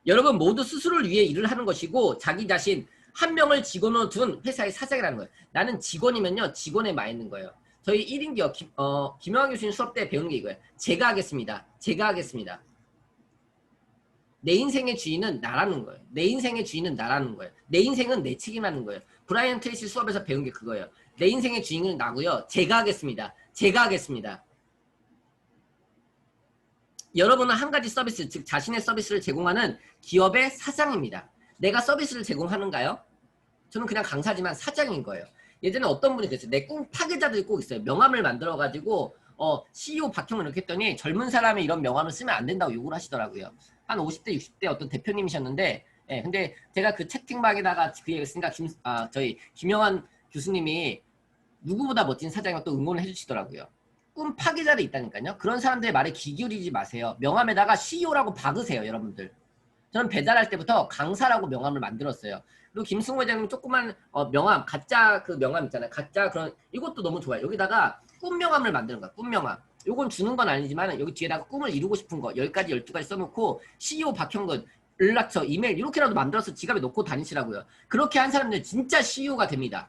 A: 여러분 모두 스스로를 위해 일을 하는 것이고 자기 자신 한 명을 직원으로 둔 회사의 사장이라는 거예요. 나는 직원이면요, 직원에 마 있는 거예요. 저희 1인 기업, 김영환 교수님 수업 때 배우는 게 이거예요. 제가 하겠습니다. 내 인생의 주인은 나라는 거예요. 내 인생의 주인은 나라는 거예요. 내 인생은 내 책임하는 거예요. 브라이언 트레이시 수업에서 배운 게 그거예요. 내 인생의 주인은 나고요. 제가 하겠습니다. 여러분은 한 가지 서비스, 즉 자신의 서비스를 제공하는 기업의 사장입니다. 내가 서비스를 제공하는가요? 저는 그냥 강사지만 사장인 거예요. 예전에 어떤 분이 그랬어요. 내 꿈 파괴자들이 꼭 있어요. 명함을 만들어가지고 CEO 박형을 이렇게 했더니 젊은 사람이 이런 명함을 쓰면 안 된다고 요구를 하시더라고요. 한 50대 60대 어떤 대표님이셨는데 예, 근데 제가 그 채팅방에다가 그 얘기를 했으니까 저희 김영환 교수님이 누구보다 멋진 사장이라고 또 응원을 해주시더라고요. 꿈 파괴자들이 있다니까요. 그런 사람들의 말에 귀 기울이지 마세요. 명함에다가 CEO라고 박으세요, 여러분들. 저는 배달할 때부터 강사라고 명함을 만들었어요. 그리고 김승호 회장님 조그만 명함, 가짜 그 명함 있잖아요. 가짜 그런 이것도 너무 좋아요. 여기다가 꿈 명함을 만드는 거야. 꿈 명함. 요건 주는 건 아니지만 여기 뒤에다가 꿈을 이루고 싶은 거 10가지, 12가지 써놓고 CEO 박형근, 연락처, 이메일 이렇게라도 만들어서 지갑에 놓고 다니시라고요. 그렇게 한 사람들 진짜 CEO가 됩니다.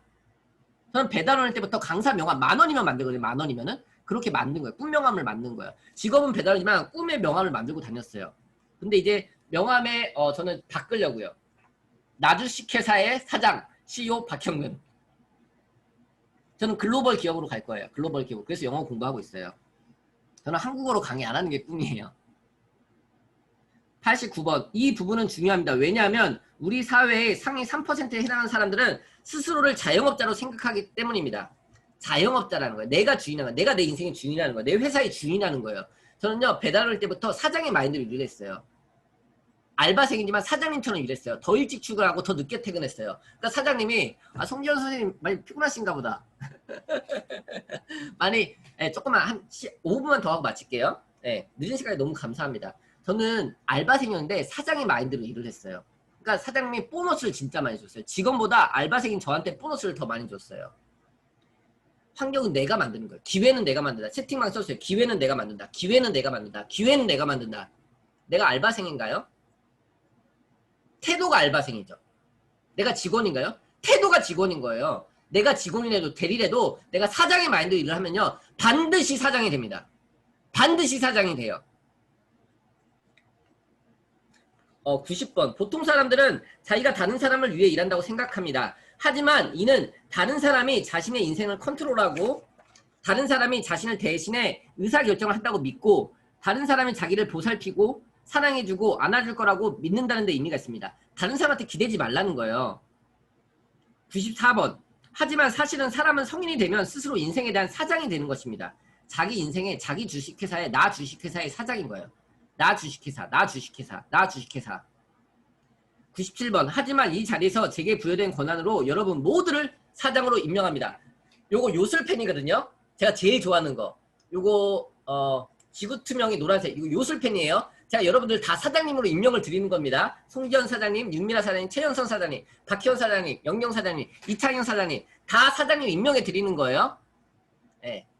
A: 저는 배달 올 때부터 강사 명함 10,000원이면 만들거든요. 10,000원이면은 그렇게 만든 거예요. 꿈 명함을 만든 거예요. 직업은 배달이지만 꿈의 명함을 만들고 다녔어요. 근데 이제 명함에 저는 바꾸려고요. 나주식회사의 사장 CEO 박형근. 저는 글로벌 기업으로 갈 거예요. 글로벌 기업. 그래서 영어 공부하고 있어요. 저는 한국어로 강의 안 하는 게 꿈이에요. 89번. 이 부분은 중요합니다. 왜냐하면 우리 사회의 상위 3%에 해당하는 사람들은 스스로를 자영업자로 생각하기 때문입니다. 자영업자라는 거예요. 내가 주인이라는 거예요. 내가 내 인생의 주인이라는 거예요. 내 회사의 주인이라는 거예요. 저는요 배달 올 때부터 사장의 마인드를 유지했어요. 알바생이지만 사장님처럼 일했어요. 더 일찍 출근하고 더 늦게 퇴근했어요. 그러니까 사장님이 송지현 선생님 많이 피곤하신가 보다. 많이 조금만 한 5분만 더 하고 마칠게요. 늦은 시간에 너무 감사합니다. 저는 알바생이었는데 사장의 마인드로 일을 했어요. 그러니까 사장님이 보너스를 진짜 많이 줬어요. 직원보다 알바생인 저한테 보너스를 더 많이 줬어요. 환경은 내가 만드는 거예요. 기회는 내가 만든다. 채팅방 써주세요. 기회는 내가 만든다. 기회는 내가 만든다. 기회는 내가 만든다. 내가 알바생인가요? 태도가 알바생이죠. 내가 직원인가요? 태도가 직원인 거예요. 내가 직원이라도 대리라도 내가 사장의 마인드로 일을 하면요. 반드시 사장이 됩니다. 반드시 사장이 돼요. 90번. 보통 사람들은 자기가 다른 사람을 위해 일한다고 생각합니다. 하지만 이는 다른 사람이 자신의 인생을 컨트롤하고 다른 사람이 자신을 대신해 의사결정을 한다고 믿고 다른 사람이 자기를 보살피고 사랑해주고 안아줄 거라고 믿는다는 데 의미가 있습니다. 다른 사람한테 기대지 말라는 거예요. 94번. 하지만 사실은 사람은 성인이 되면 스스로 인생에 대한 사장이 되는 것입니다. 자기 인생에 자기 주식회사에 나 주식회사의 사장인 거예요. 나 주식회사, 나 주식회사, 나 주식회사. 97번. 하지만 이 자리에서 제게 부여된 권한으로 여러분 모두를 사장으로 임명합니다. 요거 요술펜이거든요. 제가 제일 좋아하는 거. 요거 지구투명이 노란색. 이거 요술펜이에요. 제가 여러분들 다 사장님으로 임명을 드리는 겁니다. 송지현 사장님, 윤미라 사장님, 최연선 사장님, 박희원 사장님, 영경 사장님, 이창현 사장님 다 사장님 임명해 드리는 거예요.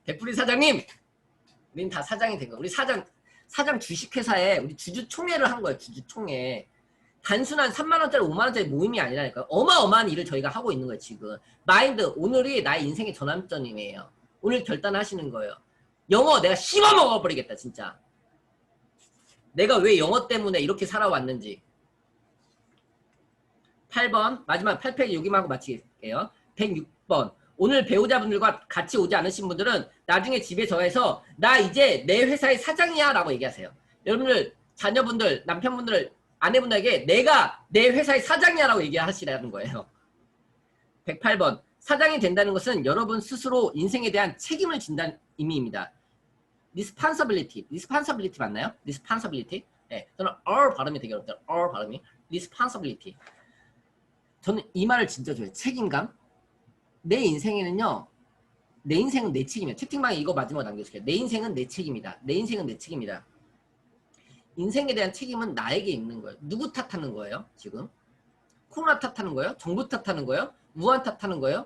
A: 백불이 사장님, 우린 다 사장이 된 거예요. 우리 사장 주식회사에 우리 주주총회를 한 거예요. 주주총회. 단순한 3만원짜리 5만원짜리 모임이 아니라니까요. 어마어마한 일을 저희가 하고 있는 거예요. 지금 마인드. 오늘이 나의 인생의 전환점이에요. 오늘 결단하시는 거예요. 영어 내가 씹어 먹어버리겠다 진짜. 내가 왜 영어 때문에 이렇게 살아왔는지. 8번 마지막 8페이지 여기만 하고 마치게요. 106번. 오늘 배우자분들과 같이 오지 않으신 분들은 나중에 집에 전화해서 나 이제 내 회사의 사장이야 라고 얘기하세요. 여러분들 자녀분들 남편분들 아내분들에게 내가 내 회사의 사장이야 라고 얘기하시라는 거예요. 108번. 사장이 된다는 것은 여러분 스스로 인생에 대한 책임을 진다는 의미입니다. responsibility. responsibility 맞나요? responsibility. 저는 all 발음이 되게 어렵다. all 발음이. responsibility. 저는 이 말을 진짜 좋아해요. 책임감. 내 인생에는요. 내 인생은 내 책임이에요. 채팅방에 이거 마지막으로 남겨주세요. 내 인생은 내 책임이다. 내 인생은 내 책임이다. 인생에 대한 책임은 나에게 있는 거예요. 누구 탓하는 거예요? 지금? 코로나 탓하는 거예요? 정부 탓하는 거예요? 우한 탓하는 거예요?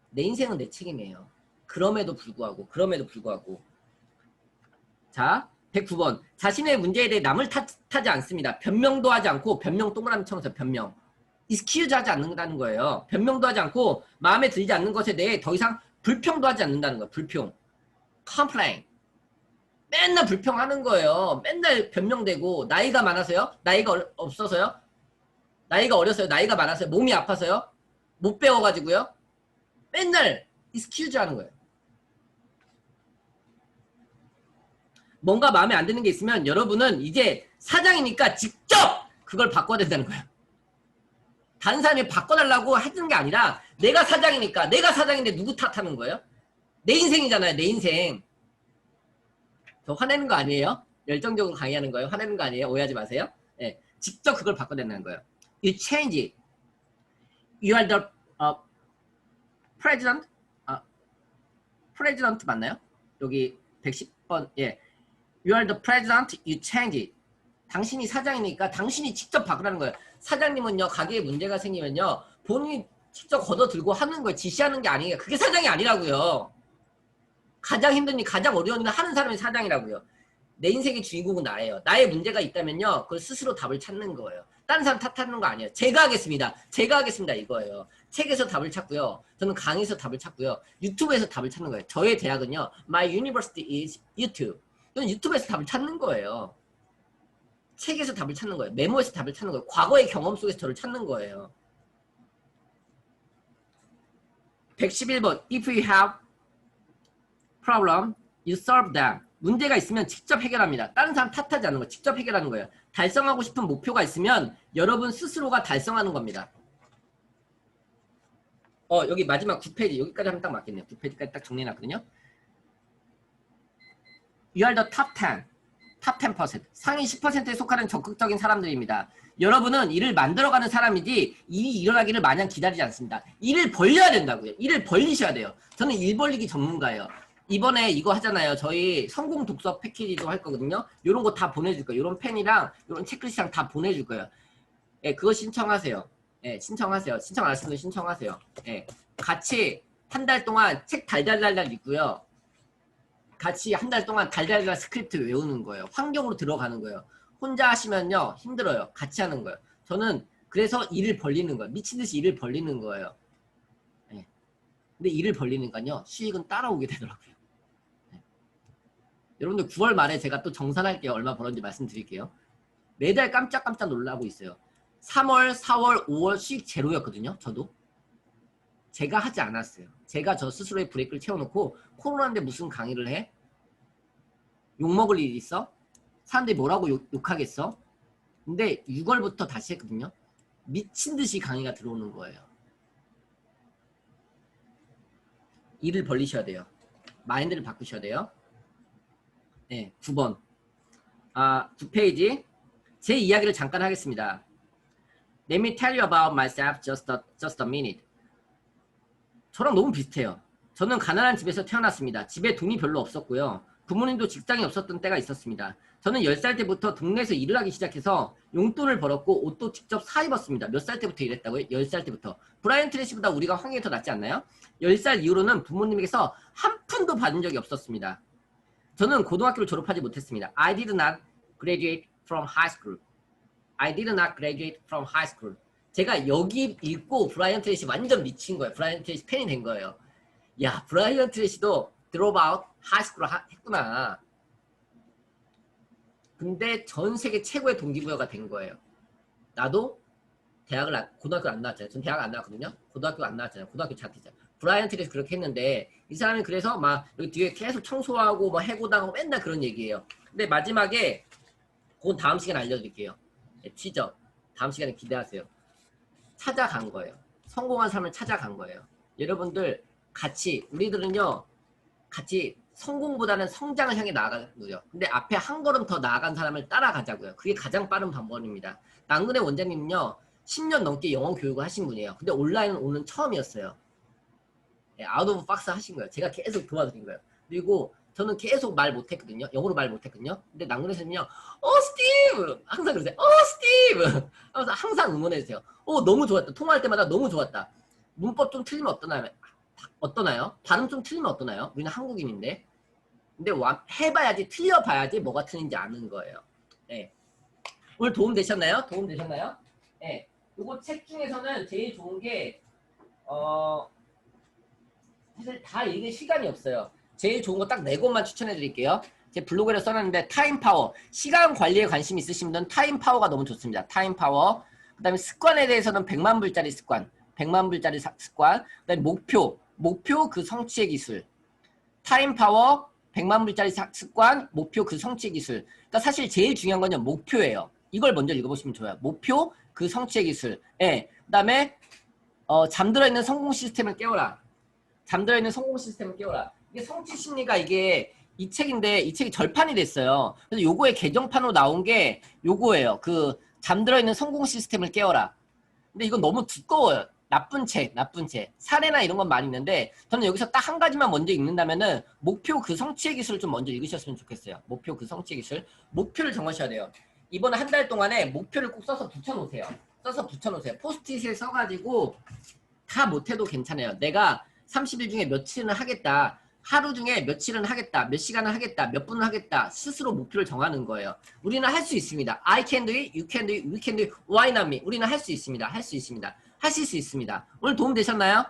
A: 내 인생은 내 책임이에요. 그럼에도 불구하고 자 109번. 자신의 문제에 대해 남을 탓하지 않습니다. 변명도 하지 않고 변명 동그라미 쳐서 변명. excuse 하지 않는다는 거예요. 변명도 하지 않고 마음에 들지 않는 것에 대해 더 이상 불평도 하지 않는다는 거예요. 불평. complain. 맨날 불평하는 거예요. 맨날 변명되고 나이가 많아서요? 나이가 없어서요? 나이가 어려서요? 나이가 많아서요? 몸이 아파서요? 못 배워가지고요? 맨날 excuse 하는 거예요. 뭔가 마음에 안 드는 게 있으면 여러분은 이제 사장이니까 직접 그걸 바꿔야 된다는 거예요. 다른 사람이 바꿔달라고 하는 게 아니라 내가 사장이니까 내가 사장인데 누구 탓하는 거예요? 내 인생이잖아요. 내 인생. 저 화내는 거 아니에요? 열정적으로 강의하는 거예요. 화내는 거 아니에요? 오해하지 마세요. 직접 그걸 바꿔낸다는 거예요. You change it. You are the president. president 맞나요? 여기 110번. You are the president. You change it. 당신이 사장이니까 당신이 직접 바꾸라는 거예요. 사장님은요, 가게에 문제가 생기면요, 본인이 직접 걷어들고 하는 거예요. 지시하는 게 아니에요. 그게 사장이 아니라고요. 가장 힘든 일, 가장 어려운 일을 하는 사람이 사장이라고요. 내 인생의 주인공은 나예요. 나의 문제가 있다면요, 그걸 스스로 답을 찾는 거예요. 다른 사람 탓하는 거 아니에요. 제가 하겠습니다. 제가 하겠습니다. 이거예요. 책에서 답을 찾고요. 저는 강의에서 답을 찾고요. 유튜브에서 답을 찾는 거예요. 저의 대학은요, My University is YouTube. 저는 유튜브에서 답을 찾는 거예요. 책에서 답을 찾는 거예요. 메모에서 답을 찾는 거예요. 과거의 경험 속에서 저를 찾는 거예요. 111번. If you have problem, you solve them. 문제가 있으면 직접 해결합니다. 다른 사람 탓하지 않는 거, 직접 해결하는 거예요. 달성하고 싶은 목표가 있으면 여러분 스스로가 달성하는 겁니다. 여기 마지막 9페이지 여기까지 하면 딱 맞겠네요. 9페이지까지 딱 정리해놨거든요. You are the top 10. 탑 10%, 상위 10%에 속하는 적극적인 사람들입니다. 여러분은 일을 만들어가는 사람이지 일이 일어나기를 마냥 기다리지 않습니다. 일을 벌려야 된다고요. 일을 벌리셔야 돼요. 저는 일 벌리기 전문가예요. 이번에 이거 하잖아요. 저희 성공 독서 패키지도 할 거거든요. 이런 거 다 보내줄 거예요. 이런 펜이랑 이런 체크리스트랑 다 보내줄 거예요. 예, 그거 신청하세요. 예, 신청하세요. 신청 안 하시는 분 신청하세요. 예, 같이 한 달 동안 책 달달달달 읽고요. 같이 한 달 동안 달달달 스크립트 외우는 거예요. 환경으로 들어가는 거예요. 혼자 하시면요 힘들어요. 같이 하는 거예요. 저는 그래서 일을 벌리는 거예요. 미친 듯이 일을 벌리는 거예요. 네. 근데 일을 벌리니까요 수익은 따라오게 되더라고요. 네. 여러분들 9월 말에 제가 또 정산할게요. 얼마 벌었는지 말씀드릴게요. 매달 깜짝깜짝 놀라고 있어요. 3월, 4월, 5월 수익 제로였거든요. 저도. 제가 하지 않았어요. 제가 저 스스로의 브레이크를 채워놓고 코로나인데 무슨 강의를 해? 욕먹을 일이 있어? 사람들이 뭐라고 욕하겠어? 근데 6월부터 다시 했거든요. 미친듯이 강의가 들어오는 거예요. 일을 벌리셔야 돼요. 마인드를 바꾸셔야 돼요. 네, 9번. 9페이지. 제 이야기를 잠깐 하겠습니다. Let me tell you about myself just a minute. 저랑 너무 비슷해요. 저는 가난한 집에서 태어났습니다. 집에 돈이 별로 없었고요. 부모님도 직장이 없었던 때가 있었습니다. 저는 10살 때부터 동네에서 일을 하기 시작해서 용돈을 벌었고 옷도 직접 사 입었습니다. 몇 살 때부터 일했다고요? 10살 때부터. 브라이언 트레이시보다 우리가 환경이 더 낫지 않나요? 10살 이후로는 부모님에게서 한 푼도 받은 적이 없었습니다. 저는 고등학교를 졸업하지 못했습니다. I did not graduate from high school. I did not graduate from high school. 제가 여기 읽고 브라이언 트레이시 완전 미친 거예요. 브라이언 트레이시 팬이 된 거예요. 야, 브라이언 트레이시도 drop out high school 했구나. 근데 전 세계 최고의 동기부여가 된 거예요. 나도 고등학교 안 나왔잖아요. 전 대학 안 나왔거든요. 고등학교 안 나왔잖아요. 고등학교 자퇴잖아요. 브라이언 트레이시 그렇게 했는데 이 사람이 그래서 막 여기 뒤에 계속 청소하고 뭐 해고당하고 맨날 그런 얘기예요. 근데 마지막에 그건 다음 시간에 알려드릴게요. 티저. 다음 시간에 기대하세요. 찾아간 거예요. 성공한 사람을 찾아간 거예요. 여러분들 같이 우리들은요 같이 성공보다는 성장을 향해 나아가고요. 근데 앞에 한 걸음 더 나아간 사람을 따라가자고요. 그게 가장 빠른 방법입니다. 남근의 원장님은요 10년 넘게 영어 교육을 하신 분이에요. 근데 온라인 오는 처음이었어요. 아웃 오브 박스 하신 거예요. 제가 계속 도와드린 거예요. 그리고 저는 계속 말 못했거든요. 영어로 말 못했거든요. 근데 남근에서는요 스티브! 항상 그러세요. 스티브! 하면서 항상 응원해주세요. 너무 좋았다. 통화할 때마다 너무 좋았다. 문법 좀 틀리면 어떠나요? 발음 좀 틀리면 어떠나요? 우리는 한국인인데. 근데 해봐야지, 틀려봐야지 뭐가 틀린지 아는 거예요. 네. 오늘 도움 되셨나요? 도움 되셨나요? 네. 요거 책 중에서는 제일 좋은 게, 사실 다 읽을 시간이 없어요. 제일 좋은 거 딱 4권만 추천해 드릴게요. 제 블로그에 써놨는데 타임 파워. 시간 관리에 관심 있으신 분은 타임 파워가 너무 좋습니다. 타임 파워. 그 다음에 습관에 대해서는 100만 불짜리 습관. 100만 불짜리 습관. 그 다음에 목표 그 성취의 기술. 타임 파워, 100만 불짜리 습관, 목표 그 성취의 기술. 그러니까 사실 제일 중요한 건요. 목표예요. 이걸 먼저 읽어보시면 좋아요. 목표 그 성취의 기술. 예. 그 다음에 잠들어 있는 성공 시스템을 깨워라. 잠들어 있는 성공 시스템을 깨워라. 이게 성취 심리가 이게 이 책인데 이 책이 절판이 됐어요. 그래서 요거의 개정판으로 나온 게 요거예요. 그 잠들어 있는 성공 시스템을 깨워라. 근데 이건 너무 두꺼워요. 나쁜 책. 사례나 이런 건 많이 있는데 저는 여기서 딱 한 가지만 먼저 읽는다면은 목표 그 성취의 기술을 좀 먼저 읽으셨으면 좋겠어요. 목표 그 성취의 기술. 목표를 정하셔야 돼요. 이번 한 달 동안에 목표를 꼭 써서 붙여놓으세요. 포스트잇에 써가지고 다 못해도 괜찮아요. 내가 30일 중에 며칠은 하겠다. 하루 중에 며칠은 하겠다. 몇 시간은 하겠다. 몇 분은 하겠다. 스스로 목표를 정하는 거예요. 우리는 할 수 있습니다. I can do it, you can do it, we can do it, why not me? 우리는 할 수 있습니다. 하실 수 있습니다. 오늘 도움 되셨나요?